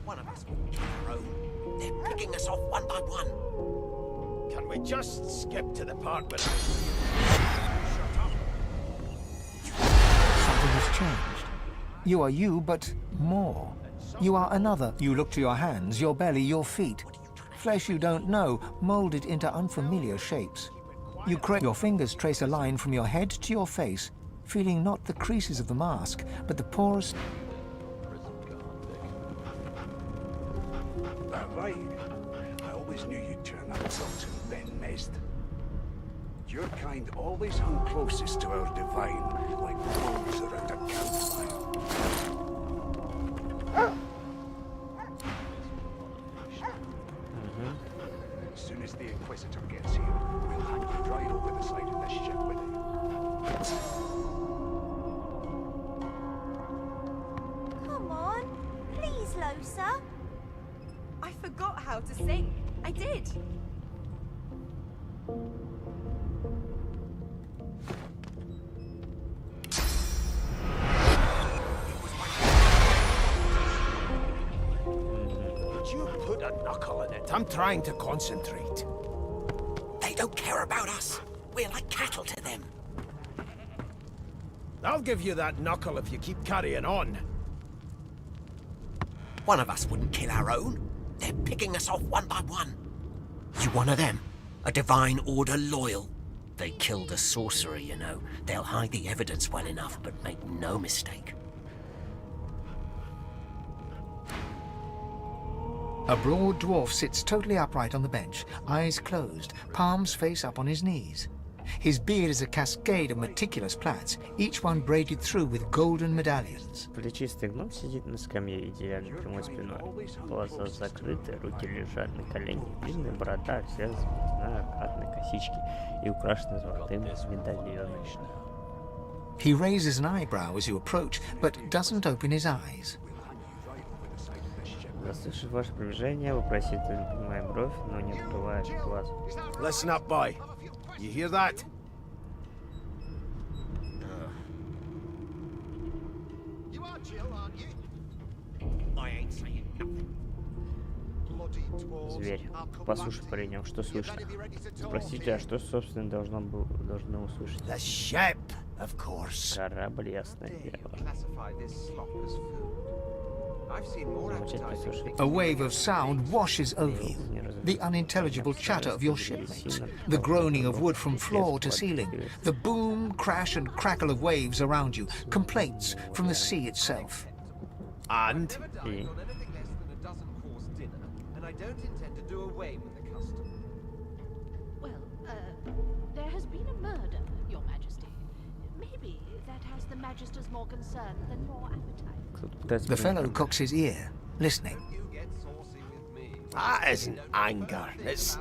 I: One of us will kill our own. They're picking us off one by one.
F: Can we just skip to the part where
E: Something has changed. You are you, but more. You are another. You look to your hands, your belly, your feet. Flesh you don't know, molded into unfamiliar shapes. Your fingers trace a line from your head to your face, feeling not the creases of the mask, but the porous...
H: That right. I always knew you'd turn up something Ben messed. Your kind always hung closest to our divine, like wolves around a campfire. As soon as the Inquisitor gets here, we'll hang you right over the side of this ship with it.
J: Come on. Please, Losa.
K: I forgot how to sing. I did.
F: would you put a knuckle in it? I'm trying to concentrate.
I: They don't care about us. We're like cattle to them.
F: I'll give you that knuckle if you keep carrying on.
I: One of us wouldn't kill our own. They're picking us off one by one. You one of them? A divine order loyal? They killed a sorcerer, you know. They'll hide the evidence well enough, but make no mistake.
E: A broad dwarf sits totally upright on the bench, eyes closed, palms face up on his knees. His beard is a cascade of meticulous plaits, each one braided through with golden medallions.
A: Плечистый гном сидит на скамье, идеально прямой спиной. Глаза закрыты, руки лежат на коленях, длинная борода, вся заплетена аккуратной косички и украшена золотым медальоном.
E: He raises an eyebrow as you approach, but doesn't open his eyes.
A: Заслышав ваше приближение, вопросительно поднимая бровь, но не открывает глаз.
F: Listen up, boy. You hear that?
I: You are chill, aren't you? I ain't saying nothing.
A: Зверь. Послушай, паренек, что слышно? Спросите, а что, собственно, должно услышать?
F: The ship, of course.
A: Корабль, ясное дело.
E: A wave of sound washes over you. The unintelligible chatter of your shipmates, the groaning of wood from floor to ceiling, the boom, crash and crackle of waves around you, complaints from the sea itself.
F: And?
G: There has been a murder, Your Majesty. Maybe that has the Magister's more concern than your appetite.
E: The fellow cocks his ear, listening.
F: That isn't anger. It's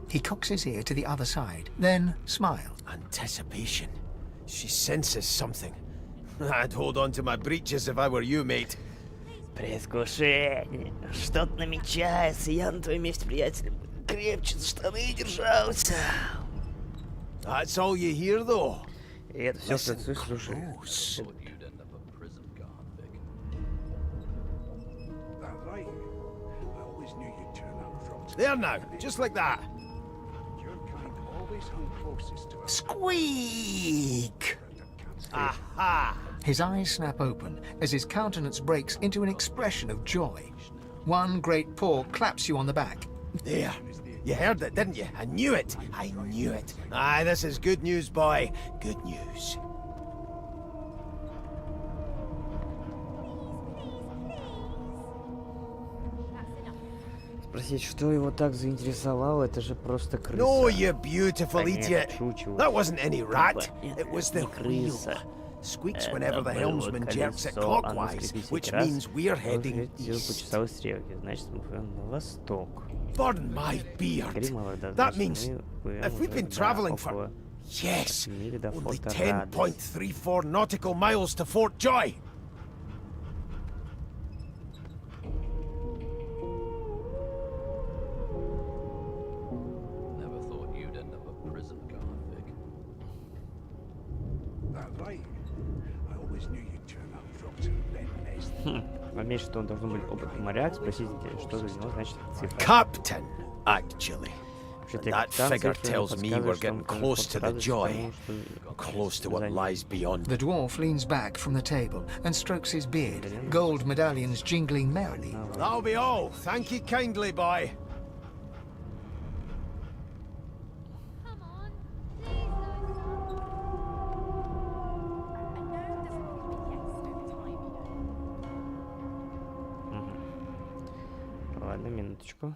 E: He cocks his ear to the other side, then smiles.
F: anticipation. She senses something. I'd hold on to my breeches if I were you, mate.
A: Предвкушение. Что-то намечается. Я на твоем месте, приятель, крепче за штаны держался.
F: That's all you hear, though.
A: И это все, что ты слушаешь.
F: Close. There now, just like that.
E: Squeak!
F: Aha!
E: His eyes snap open as his countenance breaks into an expression of joy. One great paw claps you on the back.
F: There. You heard it, didn't you? I knew it. I knew it. Aye, this is good news, boy. Good news.
A: Спросить, что его так заинтересовало, это же просто крыса.
F: No, you beautiful
A: Конечно,
F: idiot.
A: шучу.
F: That wasn't any rat.
A: Нет,
F: It was
A: не
F: the wheel.
A: крыса.
F: Squeaks
A: Это
F: whenever the
A: было
F: helmsman jerks it
A: колесо, оно
F: clockwise,
A: скрипит
F: which
A: всякий раз,
F: means we're heading
A: по
F: east.
A: часовой стрелке. Значит, мы плывем на восток.
F: Burn my beard.
A: Гримова, да,
F: That
A: значит,
F: means
A: мы плывем
F: if we've
A: уже
F: been
A: до
F: traveling for
A: около
F: yes,
A: мили до
F: only
A: форта Радость.
F: 10.34 nautical miles to Fort Joy.
H: Never thought you'd end up a prison guard, Vic.
L: That right. I always knew you'd turn up rotten Ben Nest.
A: Заметь, что он должен быть опытный моряк. Спросите, что за него значит цифра.
F: Captain, actually.
A: Вообще-то
F: That
A: капитан
F: figure
A: цифры
F: tells me
A: подсказывает,
F: we're
A: что он
F: getting
A: тоже
F: close to the
A: подсказывает,
F: Joy,
A: потому что
F: close to
A: за
F: what
A: ним.
F: lies beyond.
E: The dwarf leans back from the table and strokes his beard, gold medallions jingling merrily.
F: That'll be all. Thank you kindly, boy.
J: Come on. Please,
A: Ладно, минуточку.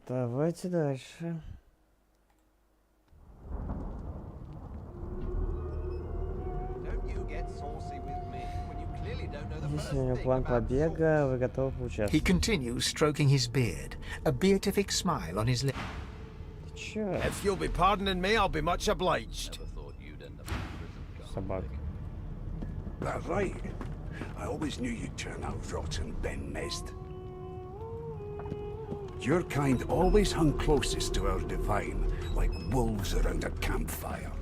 A: Давайте дальше. Здесь у него план побега, вы готовы
E: He
A: поучаствовать?
E: continues stroking his beard, a beatific smile on his lips.
A: Чё?
F: If you'll be pardoning me, I'll be much obliged.
H: Never thought you'd end up a prison guard.
A: Собак.
L: That right. I always knew you'd turn out rotten Ben Nest. Your kind always hung closest to our divine, like wolves around a campfire.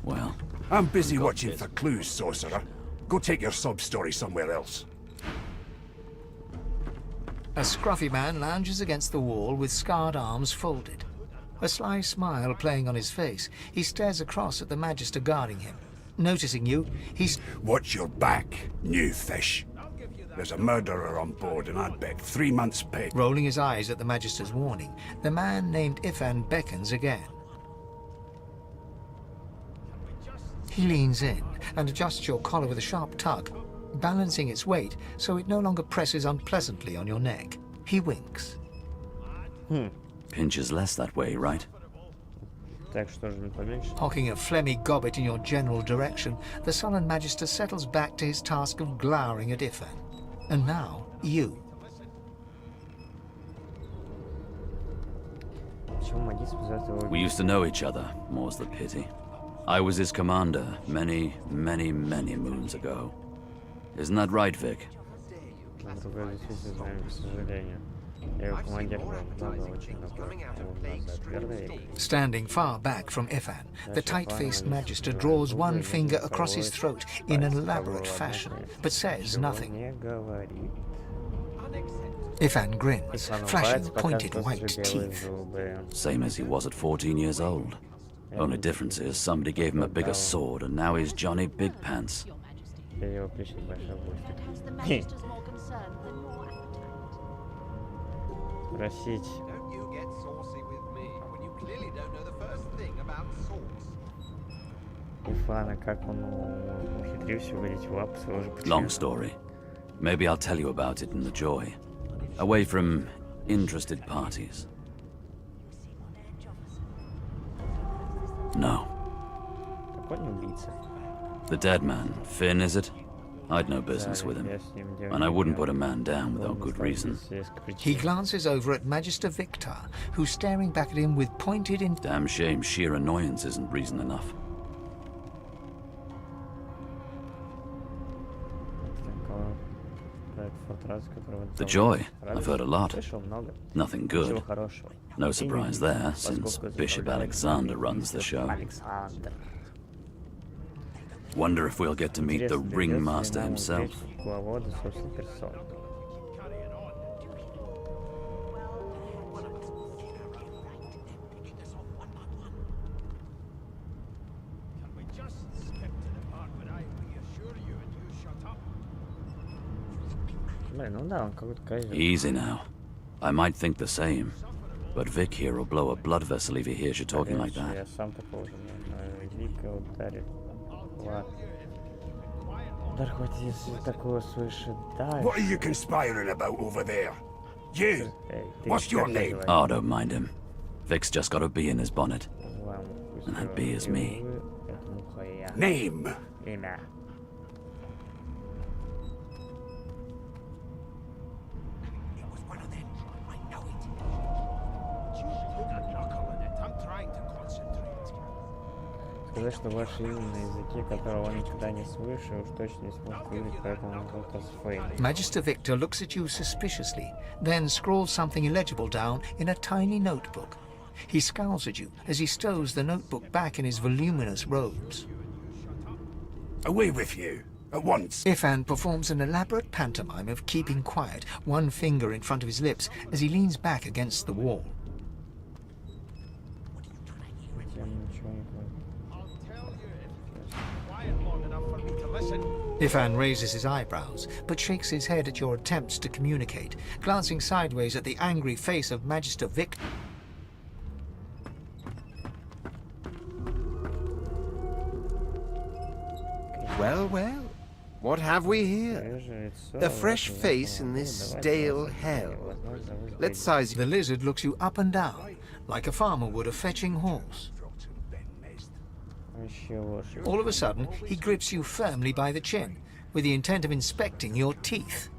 H: Well,
L: I'm busy watching for clues, sorcerer. Go take your sob story somewhere else.
E: A scruffy man lounges against the wall with scarred arms folded. A sly smile playing on his face, he stares across at the Magister guarding him. Noticing you, he's...
L: Watch your back, new fish. There's a murderer on board, and I'd bet 3 months' pay.
E: Rolling his eyes at the Magister's warning, the man named Ifan beckons again. He leans in and adjusts your collar with a sharp tug, balancing its weight so it no longer presses unpleasantly on your neck. He winks.
H: Pinches less that way, right?
A: Так что же не поменьше?
E: Hocking a phlegmy gobbet in your general direction, the sullen Magister settles back to his task of glowering at Ifan. And now, you.
H: We used to know each other, more's the pity. I was his commander many, many, many moons ago. Isn't that right, Vic?
A: Другой действительно знаем, к сожалению. Я его командир был много, очень много назад, верно?
E: Standing far back from Ifan, the tight-faced Magister draws one finger across his throat in an elaborate fashion, but says nothing.
A: Не говорит.
E: Ifan grins, flashing pointed white teeth.
H: Same as he was at 14 years old. Only difference is somebody gave him a bigger sword and now he's Johnny Big Pants.
A: Я его отлично большой Просить. Ифана, как он ухитрился угодить в лапы своего же пациента.
H: Long story. Maybe I'll tell you about it in the joy. Away from interested parties. No.
A: Какой он убийца?
H: The dead man. Finn, is it? I'd no business with him. And I wouldn't put a man down without good reason.
E: He glances over at Magister Victor, who's staring back at him with pointed in...
H: Damn shame sheer annoyance isn't reason enough. The joy. I've heard a lot. Nothing good. No surprise there, since Bishop Alexander runs the show. Wonder if we'll get to meet the ringmaster himself. Easy now. I might think the same, but Vic here will blow a blood vessel if he hears you talking like that.
L: What are you conspiring about over there? You! What's your name?
H: Oh, don't mind him. Vic's just got a bee in his bonnet. And that bee is me.
L: Name?
A: Сказать, что ваше имя на языке, которого он никогда не слышал, уж точно не смог выявить, поэтому он только с Фейн.
E: Magister Victor looks at you suspiciously, then scrawls something illegible down in a tiny notebook. He scowls at you as he stows the notebook back in his voluminous robes.
L: Away with you, at once.
E: Ifan performs an elaborate pantomime of keeping quiet, one finger in front of his lips as he leans back against the wall. Ifan raises his eyebrows, but shakes his head at your attempts to communicate, glancing sideways at the angry face of Magister Victor.
F: Well, well, what have we here? A fresh face in this stale hell. Let's size...
E: The lizard looks you up and down, like a farmer would a fetching horse. All of a sudden, he grips you firmly by the chin, with the intent of inspecting your teeth.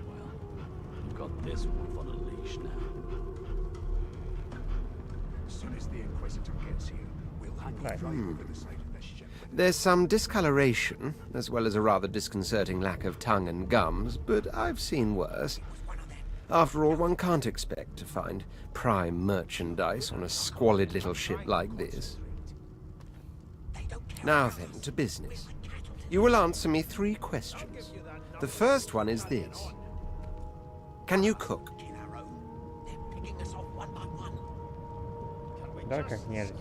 H: Well, you've got this wolf on a leash now.
L: As soon as the Inquisitor gets here, we'll hang you right over the side of this ship.
F: There's some discoloration, as well as a rather disconcerting lack of tongue and gums, but I've seen worse. After all, one can't expect to find prime merchandise on a squalid little ship like this. Now then, to business. You will answer me 3 questions. The first one is this. Can you cook?
A: Да, как нежно.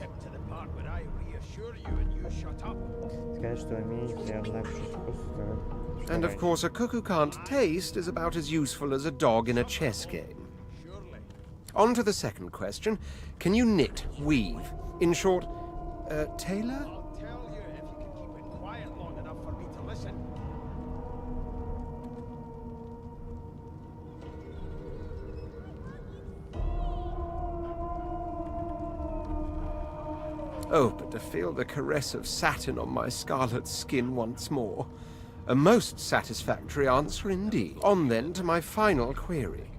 A: Сказать, что умеете обнаружить вкус.
F: And of course, a cook who can't taste is about as useful as a dog in a chess game. On to the second question. Can you knit, weave? In short, tailor? Oh, but to feel the caress of satin on my scarlet skin once more. A most satisfactory answer indeed. On then to my final query.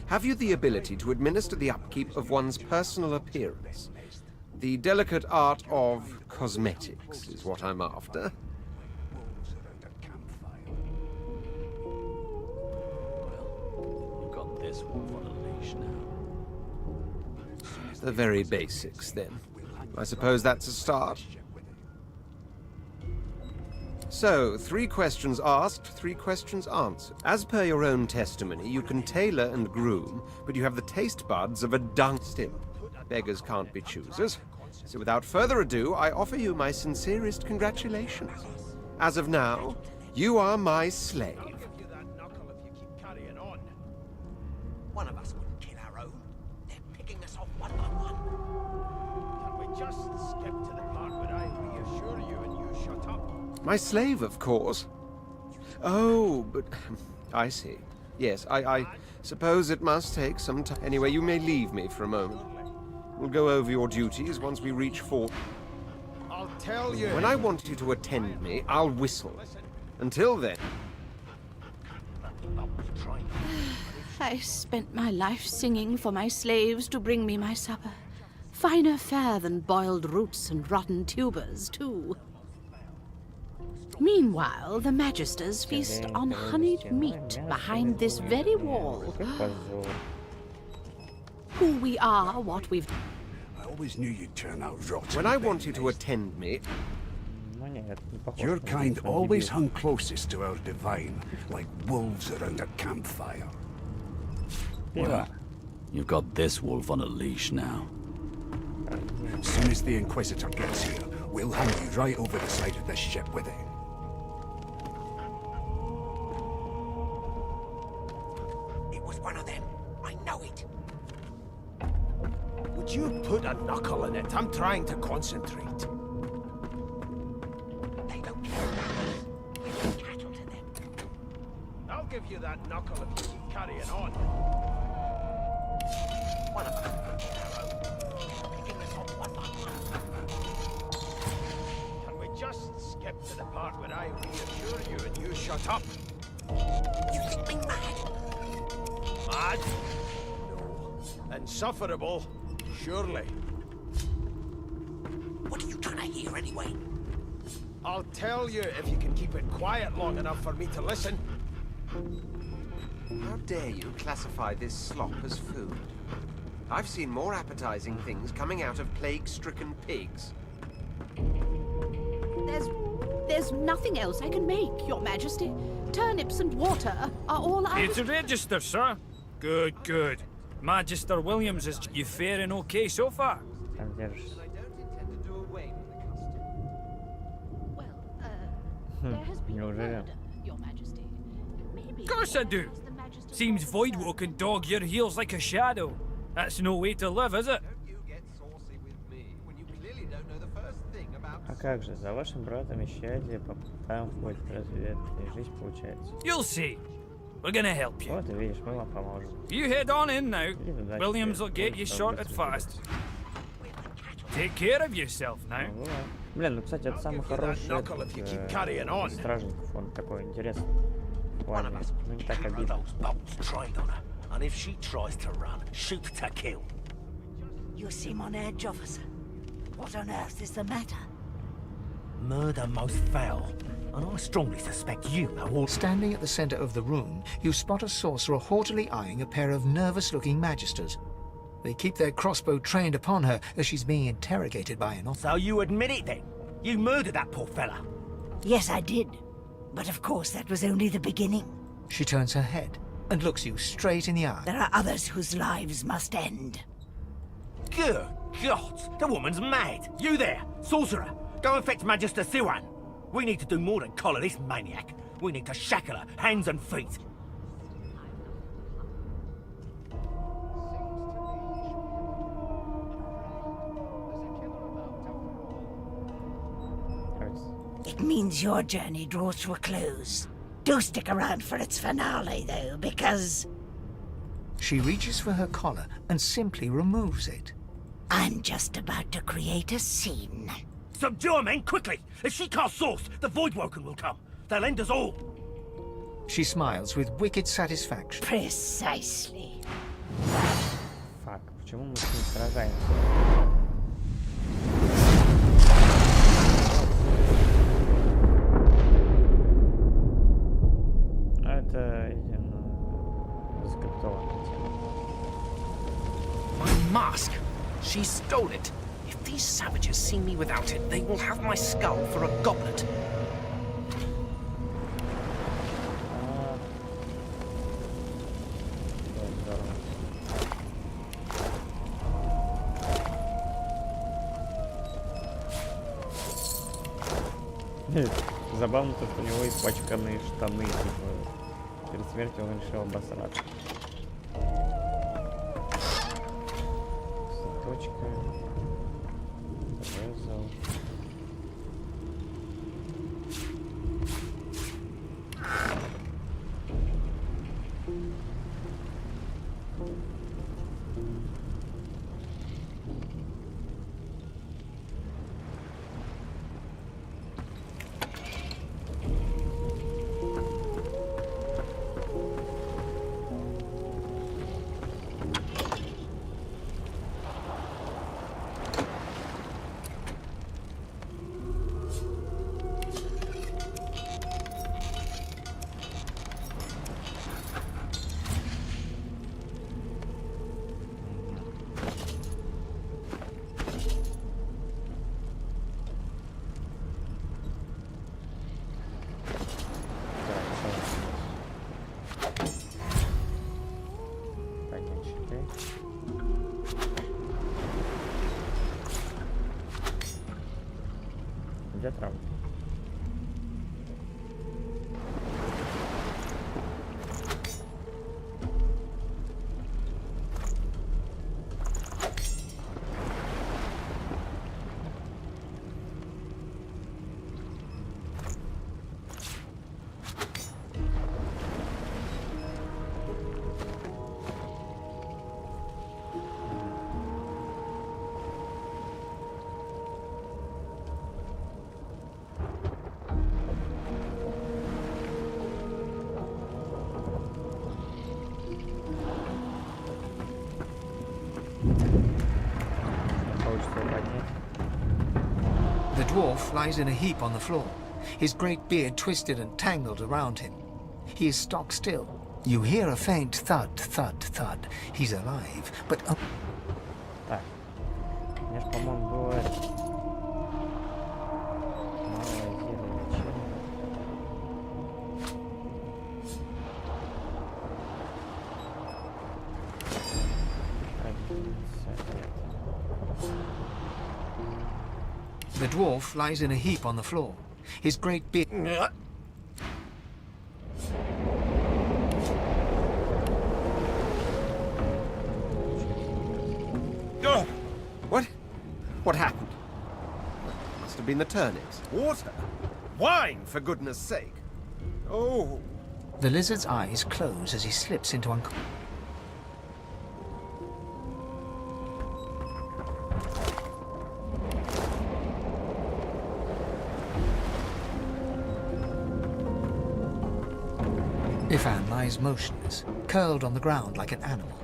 F: Have you the ability to administer the upkeep of one's personal appearance? The delicate art of cosmetics is what I'm after.
H: You've got this wolf on a leash now.
F: The very basics, then. I suppose that's a start. So, 3 questions asked, 3 questions answered. As per your own testimony, you can tailor and groom, but you have the taste buds of a dung still. Beggars can't be choosers. So without further ado, I offer you my sincerest congratulations. As of now, you are my slave.
I: One of us wouldn't kill our own. They're picking us off one by one. Can we just skip to the part where I reassure you and you shut up?
F: My slave, of course. Oh, but I see. Yes, I suppose it must take some time. Anyway, you may leave me for a moment. We'll go over your duties once we reach fort.
I: I'll tell you.
F: When I want you to attend me, I'll whistle. Until then...
C: I spent my life singing for my slaves to bring me my supper. Finer fare than boiled roots and rotten tubers, too. Meanwhile, the Magisters feast on honeyed meat behind this very wall. Who we are, what we've...
L: I always knew you'd turn out rotten.
F: When I want you to attend me...
L: Your kind always hung closest to our divine, like wolves around a campfire.
H: Well, you've got this wolf on a leash now.
L: As soon as the Inquisitor gets here, we'll hang you right over the side of this ship with it.
I: It was one of them. I know it.
F: Would you put a knuckle in it? I'm trying to concentrate.
I: They don't care. We're cattle to them.
F: I'll give you that knuckle if you keep carrying on.
I: One of us will kill our own. They're picking us off one by one.
F: Can we just skip to the part where I reassure you and you shut up?
I: You think me mad?
F: Mad? No. Insufferable? Surely.
I: What are you trying to hear anyway?
F: I'll tell you if you can keep it quiet long enough for me to listen. How dare you classify this slop as food? I've seen more appetizing things coming out of plague-stricken pigs.
C: There's nothing else I can make, Your Majesty. Turnips and water are all I...
M: It's a register, sir. Good, good. Magister Williams, is you faring okay so far?
C: There has been a murder, Your Majesty. Maybe...
M: Of course I do. Seems Voidwalk can dog your heels like a shadow. That's no way to live, is it?
A: А как же, за вашим братом исчадие попытаем в ходе разведки. Жизнь получается.
M: You'll see. We're gonna help you.
A: Вот, видишь, мы вам поможем.
M: You head on in now. Williams will get you sorted fast. Take care of yourself now.
A: Блин, ну, кстати, это самый хороший стражников. Он такой интересный. Ладно, ну не так обидно.
I: And if she tries to run, shoot to kill.
N: You seem on edge, officer. What on earth is the matter?
I: Murder most foul. and I strongly suspect you know all...
E: Standing at the center of the room, you spot a sorcerer haughtily eyeing a pair of nervous-looking magisters. They keep their crossbow trained upon her as she's being interrogated by an officer.
I: So you admit it then? You murdered that poor fella?
N: Yes, I did. But of course, that was only the beginning.
E: She turns her head and looks you straight in the eye.
N: There are others whose lives must end.
I: Good God! The woman's mad! You there, sorcerer! Go and fetch Magister Siwan! We need to do more than collar this maniac. We need to shackle her, hands and feet.
N: It means your journey draws to a close. Do stick around for its finale, though, because...
E: She reaches for her collar and simply removes it.
N: I'm just about to create a scene.
I: Subdue her, men, quickly! If she casts Source, the Voidwoken will come. They'll end us all.
E: She smiles with wicked satisfaction.
N: Precisely.
A: Фак, почему мы с ним сражаемся? Это заскриптованная тема.
O: My mask! She stole it. If these savages see me without it, they will have my skull for a goblet.
A: Забавно то, что у него испачканные штаны, типа, перед смертью он решил обосраться. Точка. Резал. Где трава?
E: The dwarf lies in a heap on the floor, his great beard twisted and tangled around him. He is stock still. You hear a faint thud, thud, thud. He's alive, but...
A: Так. У меня ж, по-моему, было...
E: The dwarf lies in a heap on the floor, his great beard...
F: Oh! What happened? Must have been the turnips. Water? Wine, for goodness sake! Oh!
E: The lizard's eyes close as he slips into unconsciousness. Ifan lies motionless, curled on the ground like an animal.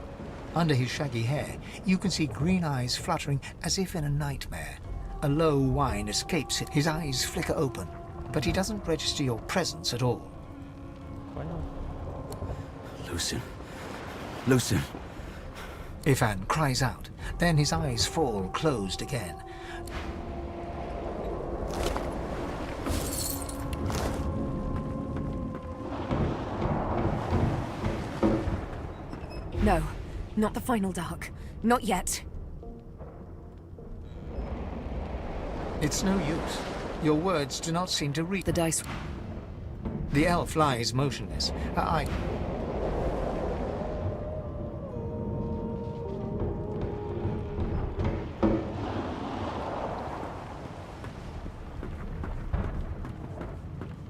E: Under his shaggy hair, you can see green eyes fluttering as if in a nightmare. A low whine escapes it. His eyes flicker open. but he doesn't register your presence at all.
H: Lucien. Lucien.
E: Ivan cries out, then his eyes fall closed again.
K: No, not the final dark. Not yet.
E: It's no use. Your words do not seem to reach.
K: The dice.
E: The elf lies motionless.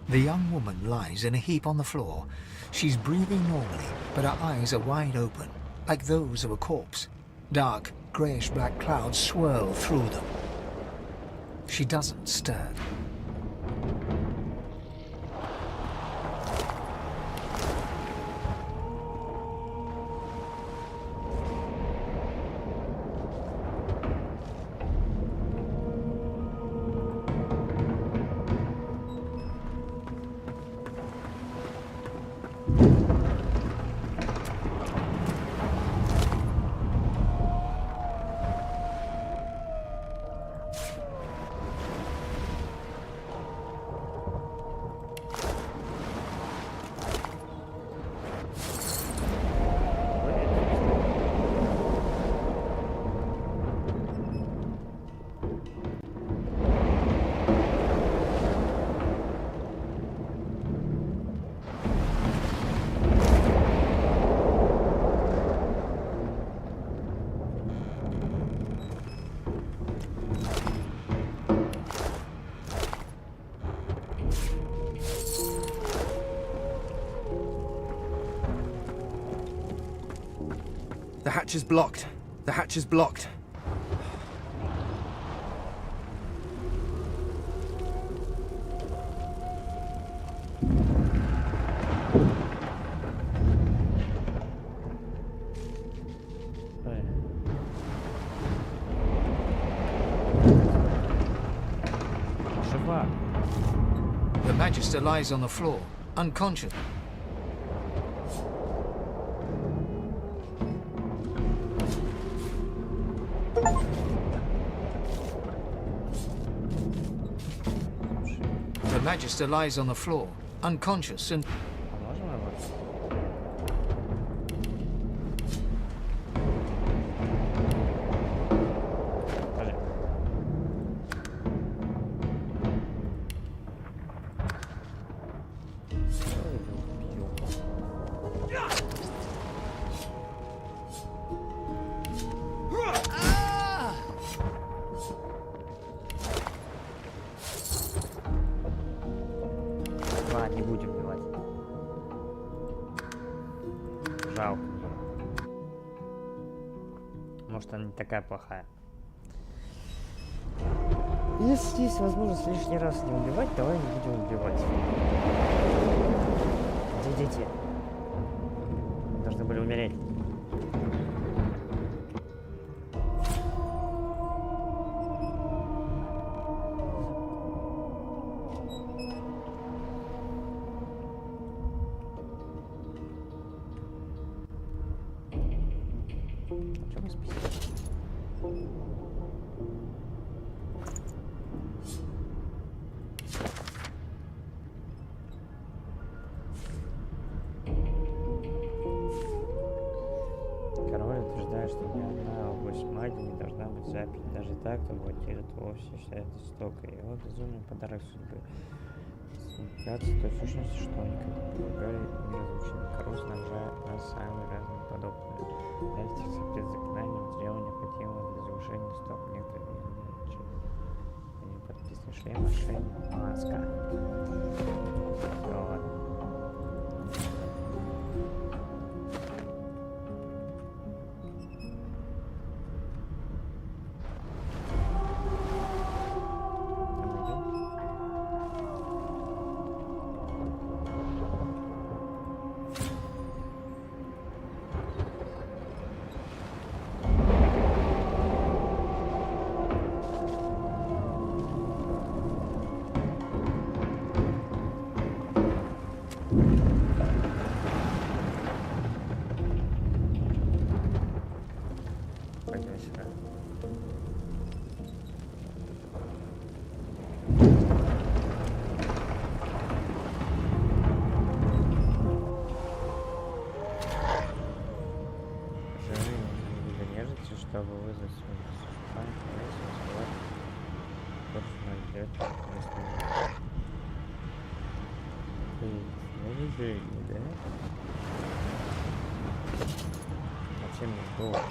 E: The young woman lies in a heap on the floor. She's breathing normally, but her eyes are wide open, like those of a corpse. Dark, greyish-black clouds swirl through them. She doesn't stir.
D: The hatch is blocked. The hatch is blocked.
E: The Magister lies on the floor, unconscious. The Magister lies on the floor, unconscious and...
A: Не будем убивать. Жалко. Может, она не такая плохая. Если есть возможность лишний раз не убивать, давай не будем убивать. Где дети? Должны были умереть. Король утверждает, что ни одна область магии не должна быть заперта. Даже так, кто блокирует вовсе считает жестокой. Его безумный подарок судьбы. Смыкаться той сущности, что они как помогали неразлучными. Король снабжает нас самыми разными подобными. Для этих секрет заклинаний материала необходимого для завершения стоп некоторых подписанный шлем, ошейник, маска. Вот. Чтобы вызвать свой да? А чем мне было?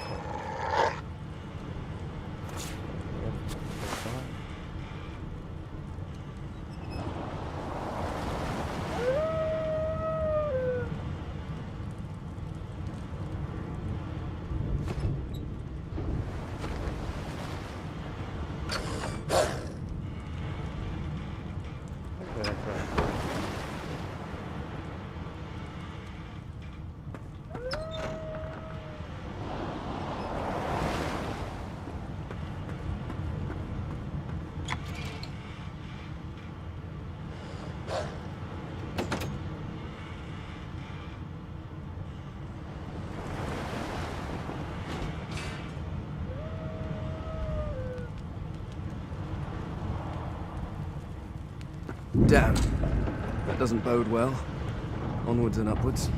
D: Damn. That doesn't bode well. Onwards and upwards.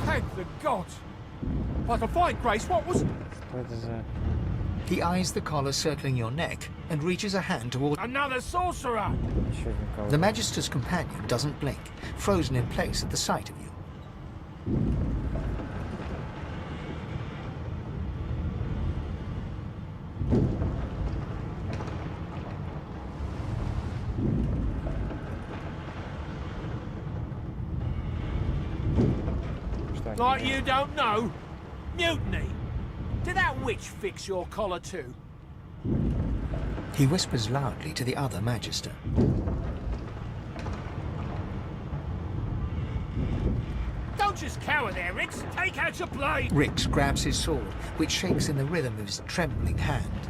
P: Thank the gods! Like a fine grace, what was...
E: He eyes the collar circling your neck and reaches a hand toward...
P: Another sorcerer!
E: The Magister's companion doesn't blink, frozen in place at the sight of you.
P: Like you don't know? Mutiny! Did that witch fix your collar too?
E: He whispers loudly to the other Magister.
P: Don't just cower there, Rix! Take out your blade!
E: Rix grabs his sword, which shakes in the rhythm of his trembling hand.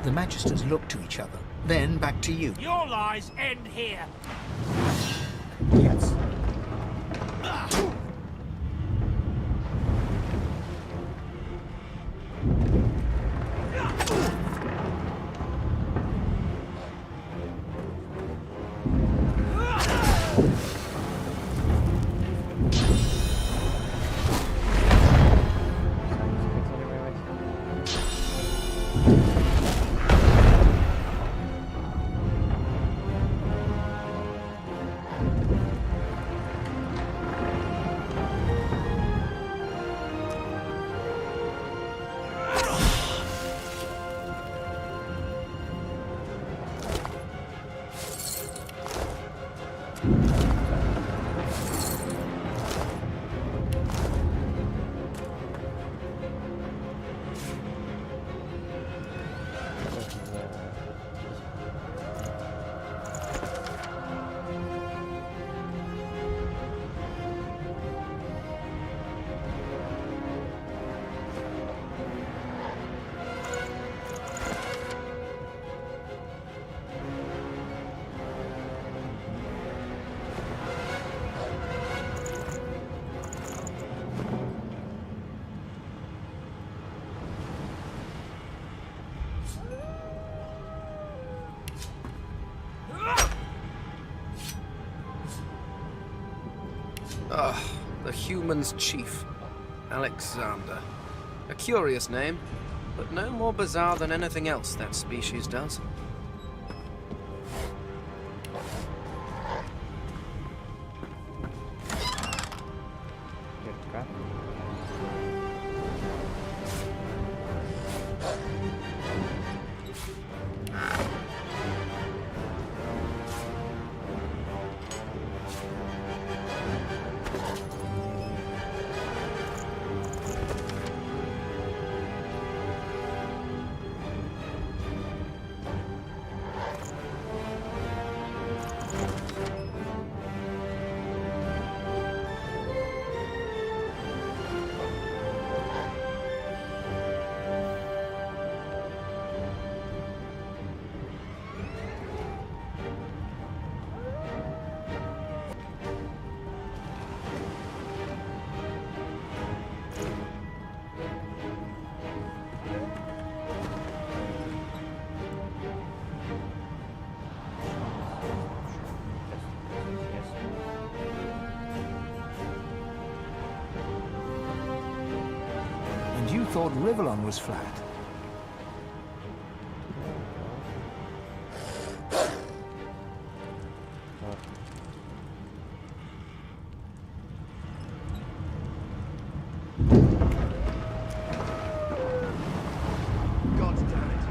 E: The Magisters look to each other, then back to you.
P: Your lies end here!
A: Yes.
D: The human's chief, Alexander. A curious name, but no more bizarre than anything else that species does.
E: thought Rivellon was flat.
O: God damn it.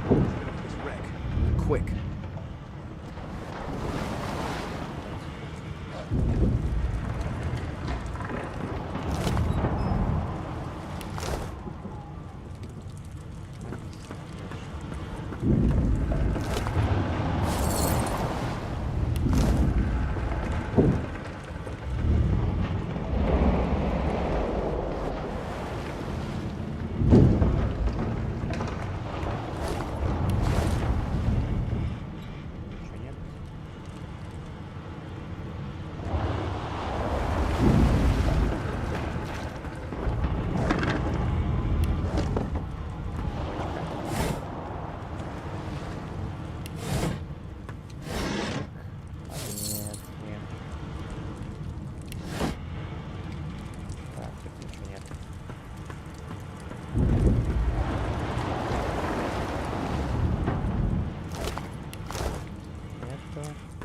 O: Let's get up to this wreck. Quick.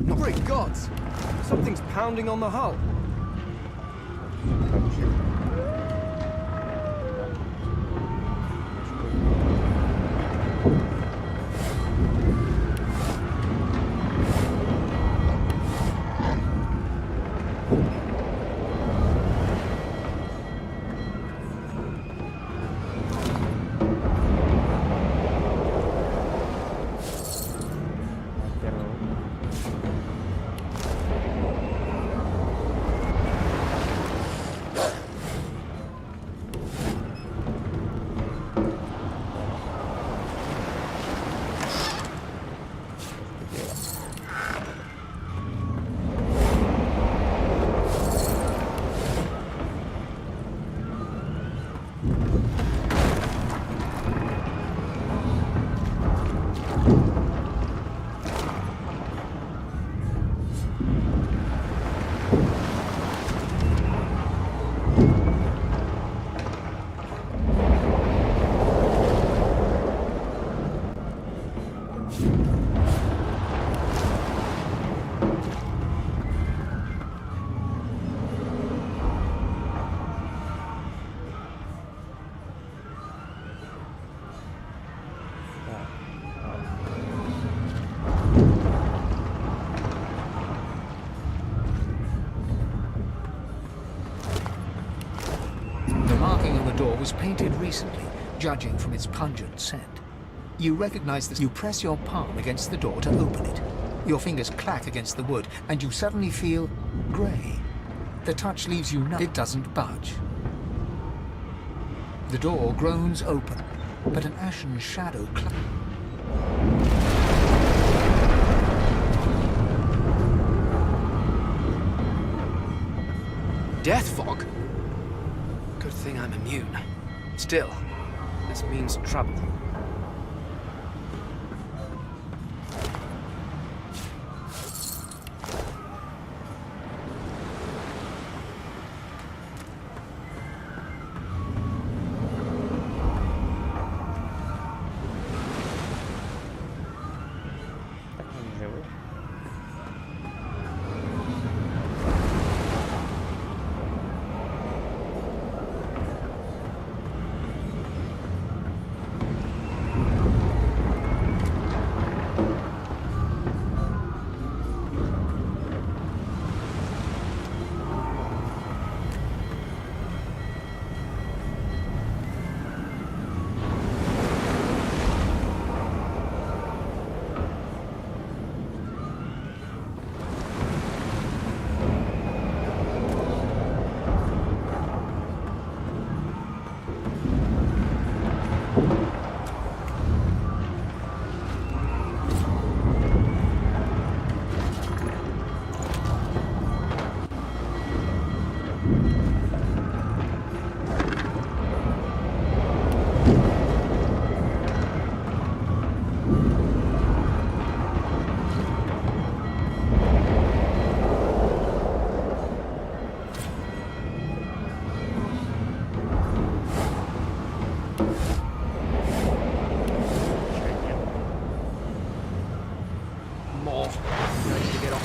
O: Great gods! Something's pounding on the hull.
E: Was painted recently, judging from its pungent scent. You recognize this. You press your palm against the door to open it. Your fingers clack against the wood, and you suddenly feel grey. The touch leaves you numb. It doesn't budge. The door groans open, but an ashen shadow
D: Death fog? Good thing I'm immune. Still, this means trouble. more. I need to get off.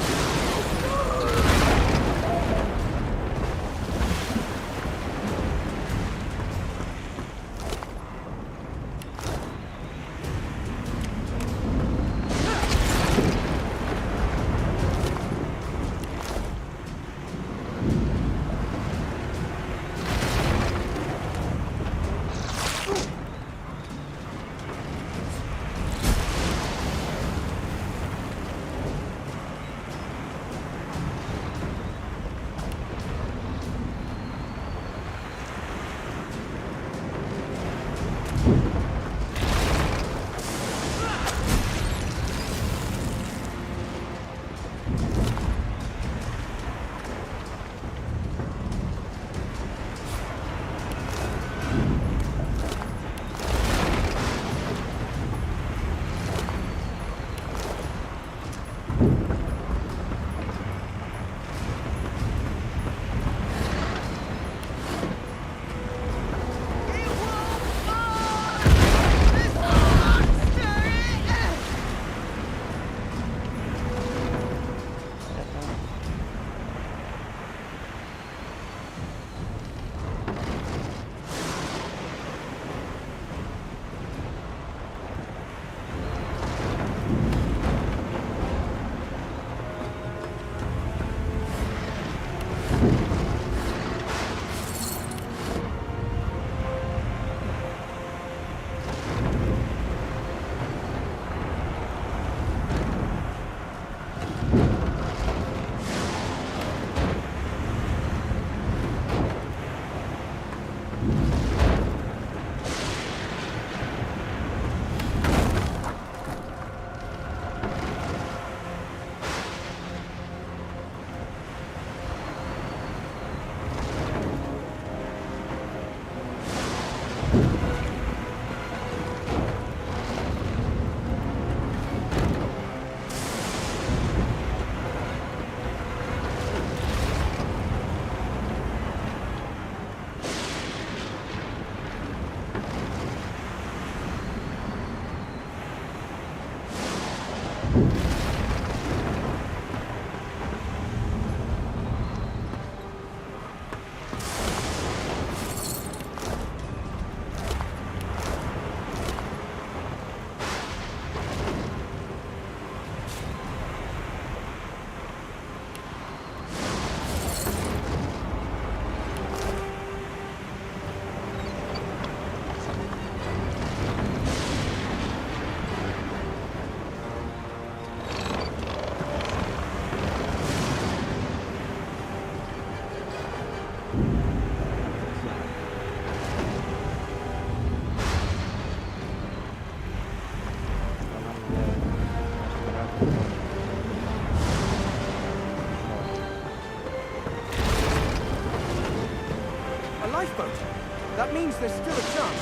Q: That means there's still a chance.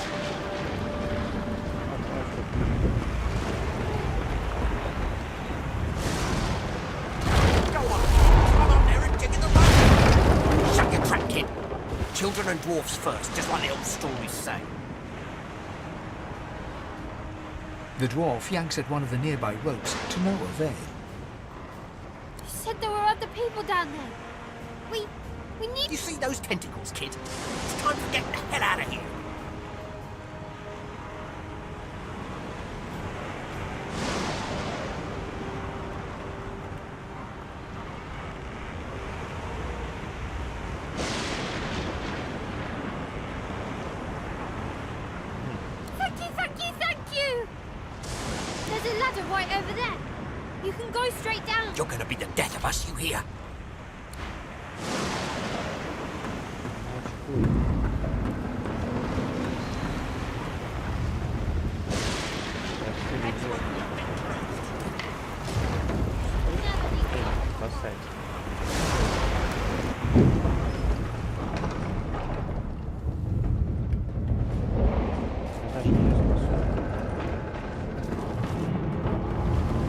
I: Go on! Come on there and dig in the road! Shut your trap, kid! Children and dwarfs first, just like the old stories say.
E: The dwarf yanks at one of the nearby ropes to no avail.
J: You said there were other people down there. We need...
I: You see those tentacles, kid? It's time to get the hell out of here.
J: Thank you! There's a ladder right over there. You can go straight down.
I: You're gonna be the death of us, you hear?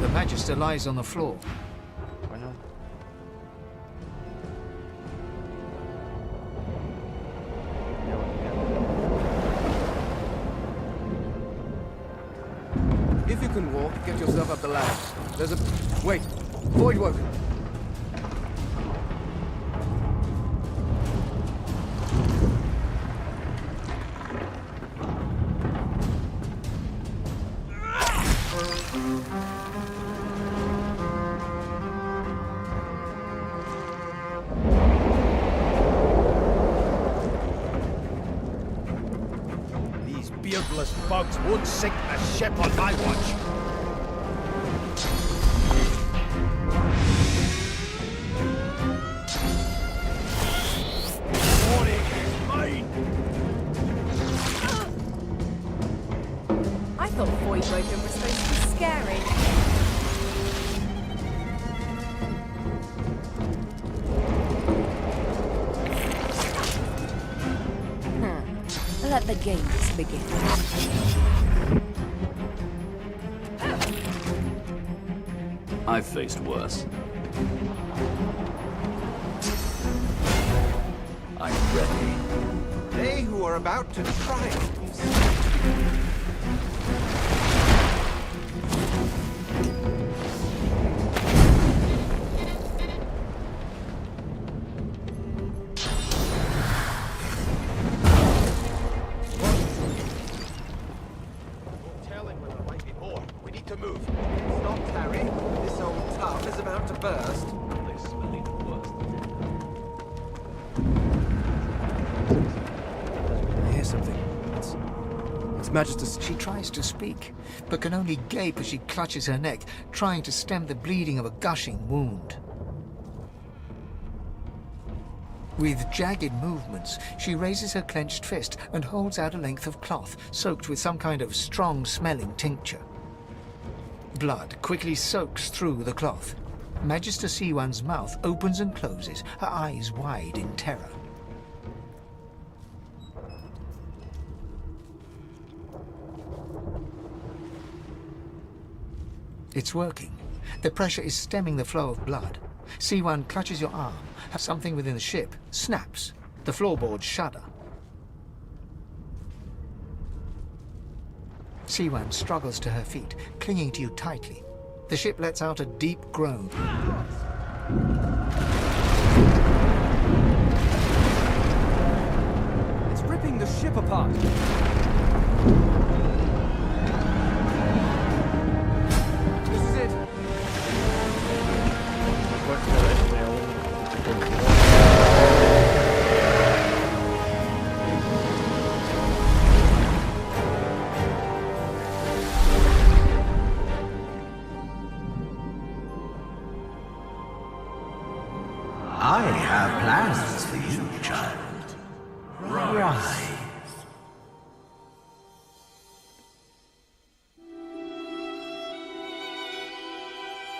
E: The Magister lies on the floor.
Q: If you can walk, get yourself up the ladder. There's a... Wait! Voidwoken!
P: These beardless bugs won't sink a ship on my watch. Warning is mine!
K: I thought Voidwoken was supposed to be scary. Let the games begin.
R: I've faced worse. I'm ready.
F: They who are about to triumph. Stop, Harry. This old tub is about to burst.
R: They smell even worse than
Q: I hear something. It's Magister's...
E: She tries to speak, but can only gape as she clutches her neck, trying to stem the bleeding of a gushing wound. With jagged movements, she raises her clenched fist and holds out a length of cloth soaked with some kind of strong-smelling tincture. Blood quickly soaks through the cloth. Magister Siwan's mouth opens and closes, her eyes wide in terror. It's working. The pressure is stemming the flow of blood. Siwan clutches your arm. Something within the ship snaps. The floorboards shudder. Siwan struggles to her feet, clinging to you tightly. The ship lets out a deep groan.
Q: It's ripping the ship apart. This is it.
H: I have plans for you, child. Rise.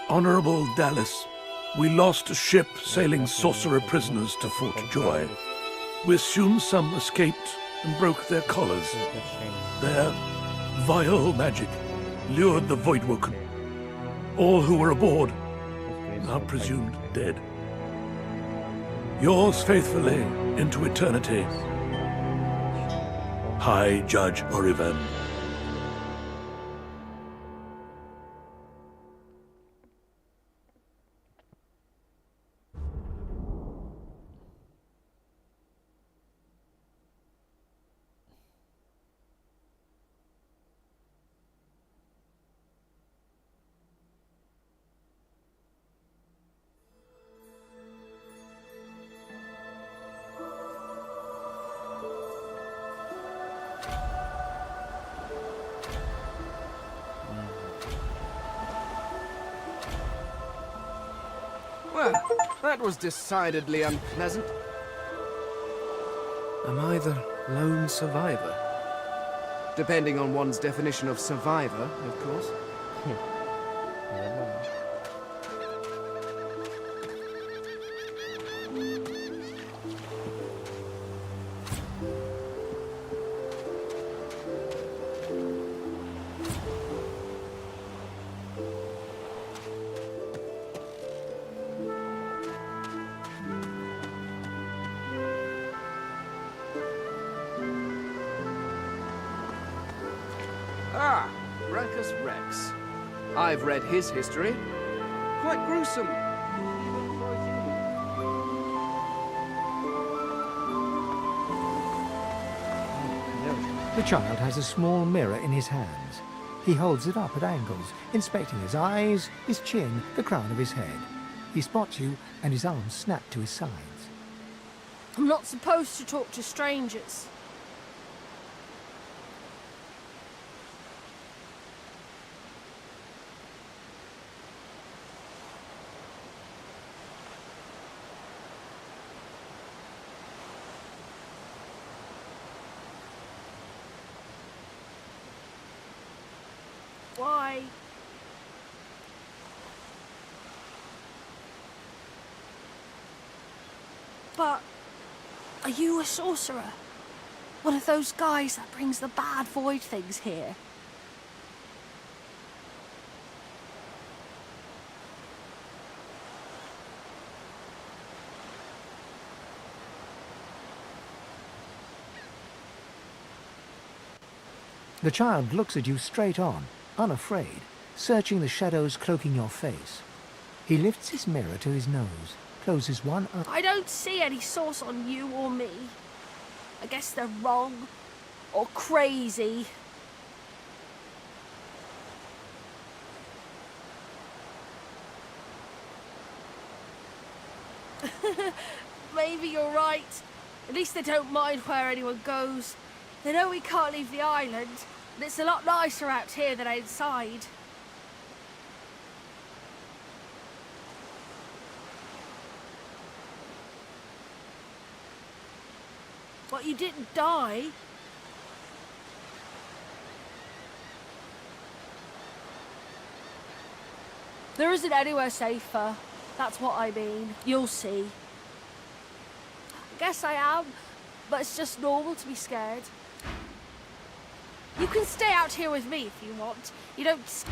L: Honorable Dallas, we lost a ship sailing sorcerer prisoners to Fort Joy. We assume some escaped and broke their collars. Their vile magic lured the Voidwoken. All who were aboard are presumed dead. Yours faithfully into eternity, High Judge Oriven.
Q: Well, that was decidedly unpleasant. Am I the lone survivor? Depending on one's definition of survivor, of course. Ah, Brancus Rex. I've read his history. Quite gruesome.
S: The child has a small mirror in his hands. He holds it up at angles, inspecting his eyes, his chin, the crown of his head. He spots you, and his arms snap to his sides.
J: I'm not supposed to talk to strangers. Why? But are you a sorcerer? One of those guys that brings the bad void things here?
S: The child looks at you straight on, unafraid, searching the shadows cloaking your face. He lifts his mirror to his nose, closes one eye.
J: I don't see any source on you or me. I guess they're wrong or crazy. Maybe you're right. At least they don't mind where anyone goes. They know we can't leave the island, and it's a lot nicer out here than outside. But you didn't die. There isn't anywhere safer. That's what I mean. You'll see. I guess I am, but it's just normal to be scared. You can stay out here with me if you want. You don't...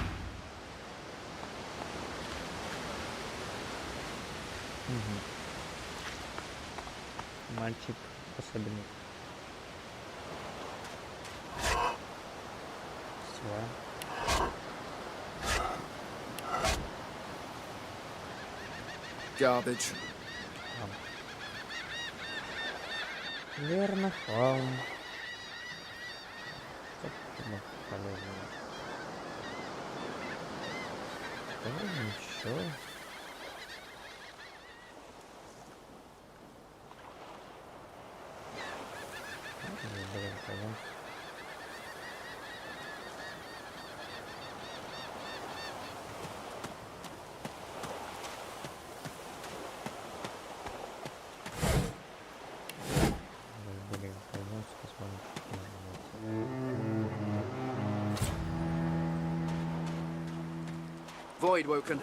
A: Мальчик особенный. Все.
Q: Garbage.
A: Верно, хлам. Что-то полезное. Да, ничего. Блин, пойдем. Блин, пойдем, посмотрим, что
Q: Void woken.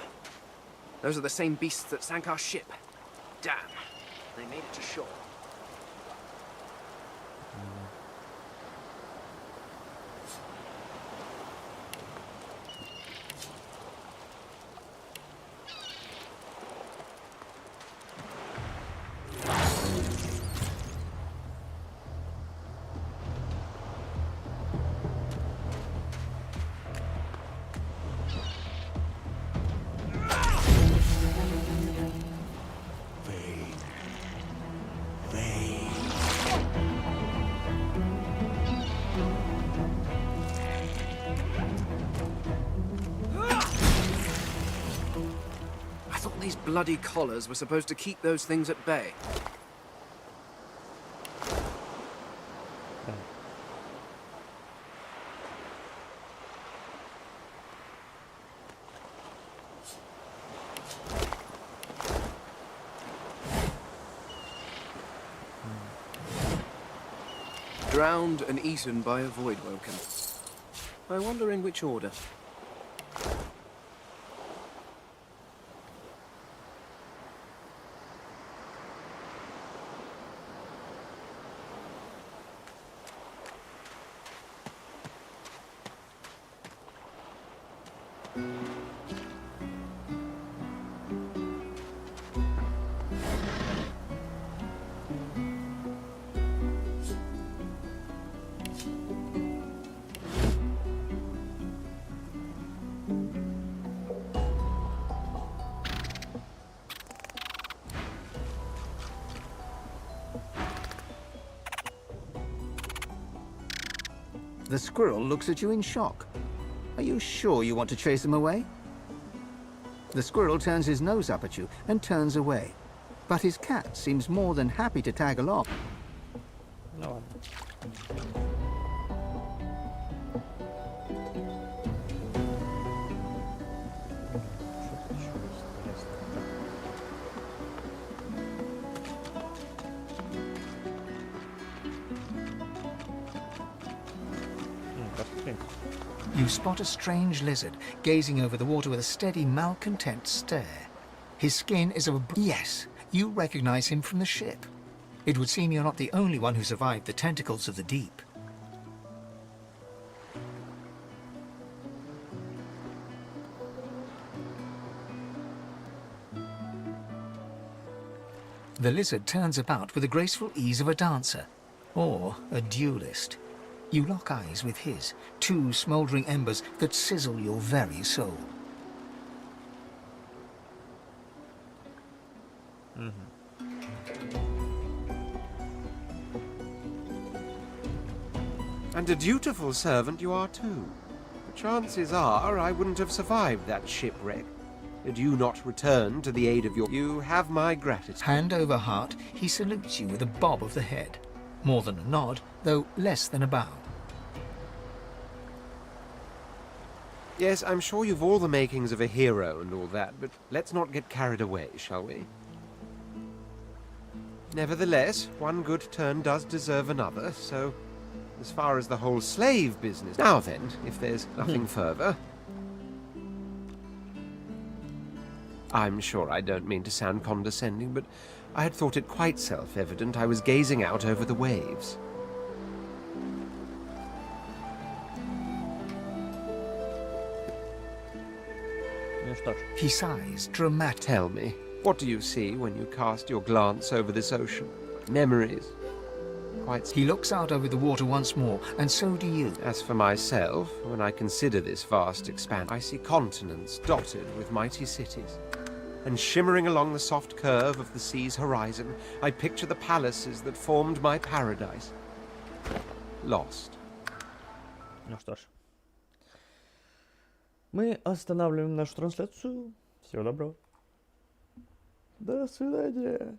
Q: Those are the same beasts that sank our ship. Damn. They made it to shore. These bloody collars were supposed to keep those things at bay. Drowned and eaten by a void woken. I wonder in which order.
E: The squirrel looks at you in shock. Are you sure you want to chase them away? The squirrel turns his nose up at you and turns away. But his cat seems more than happy to tag along.
A: No.
S: You spot a strange lizard gazing over the water with a steady, malcontent stare. His skin is of a... Yes, you recognize him from the ship. It would seem you're not the only one who survived the tentacles of the deep. The lizard turns about with the graceful ease of a dancer, or a duelist. You lock eyes with his, two smouldering embers that sizzle your very soul.
F: And a dutiful servant you are too. The chances are I wouldn't have survived that shipwreck had you not returned to the aid of your... You have my gratitude.
S: Hand over heart, he salutes you with a bob of the head. More than a nod, though less than a bow.
F: Yes, I'm sure you've all the makings of a hero and all that, but let's not get carried away, shall we? Nevertheless, one good turn does deserve another, so as far as the whole slave business... Now then, if there's nothing further... I'm sure I don't mean to sound condescending, but I had thought it quite self-evident I was gazing out over the waves.
S: He sighs, dramatic.
F: Tell me, what do you see when you cast your glance over this ocean? Memories? Quite...
S: He looks out over the water once more, and so do you.
F: As for myself, when I consider this vast expanse, I see continents dotted with mighty cities. And shimmering along the soft curve of the sea's horizon, I picture the palaces that formed my paradise. Lost.
A: Ну что ж. Мы останавливаем нашу трансляцию. Всего доброго. До свидания.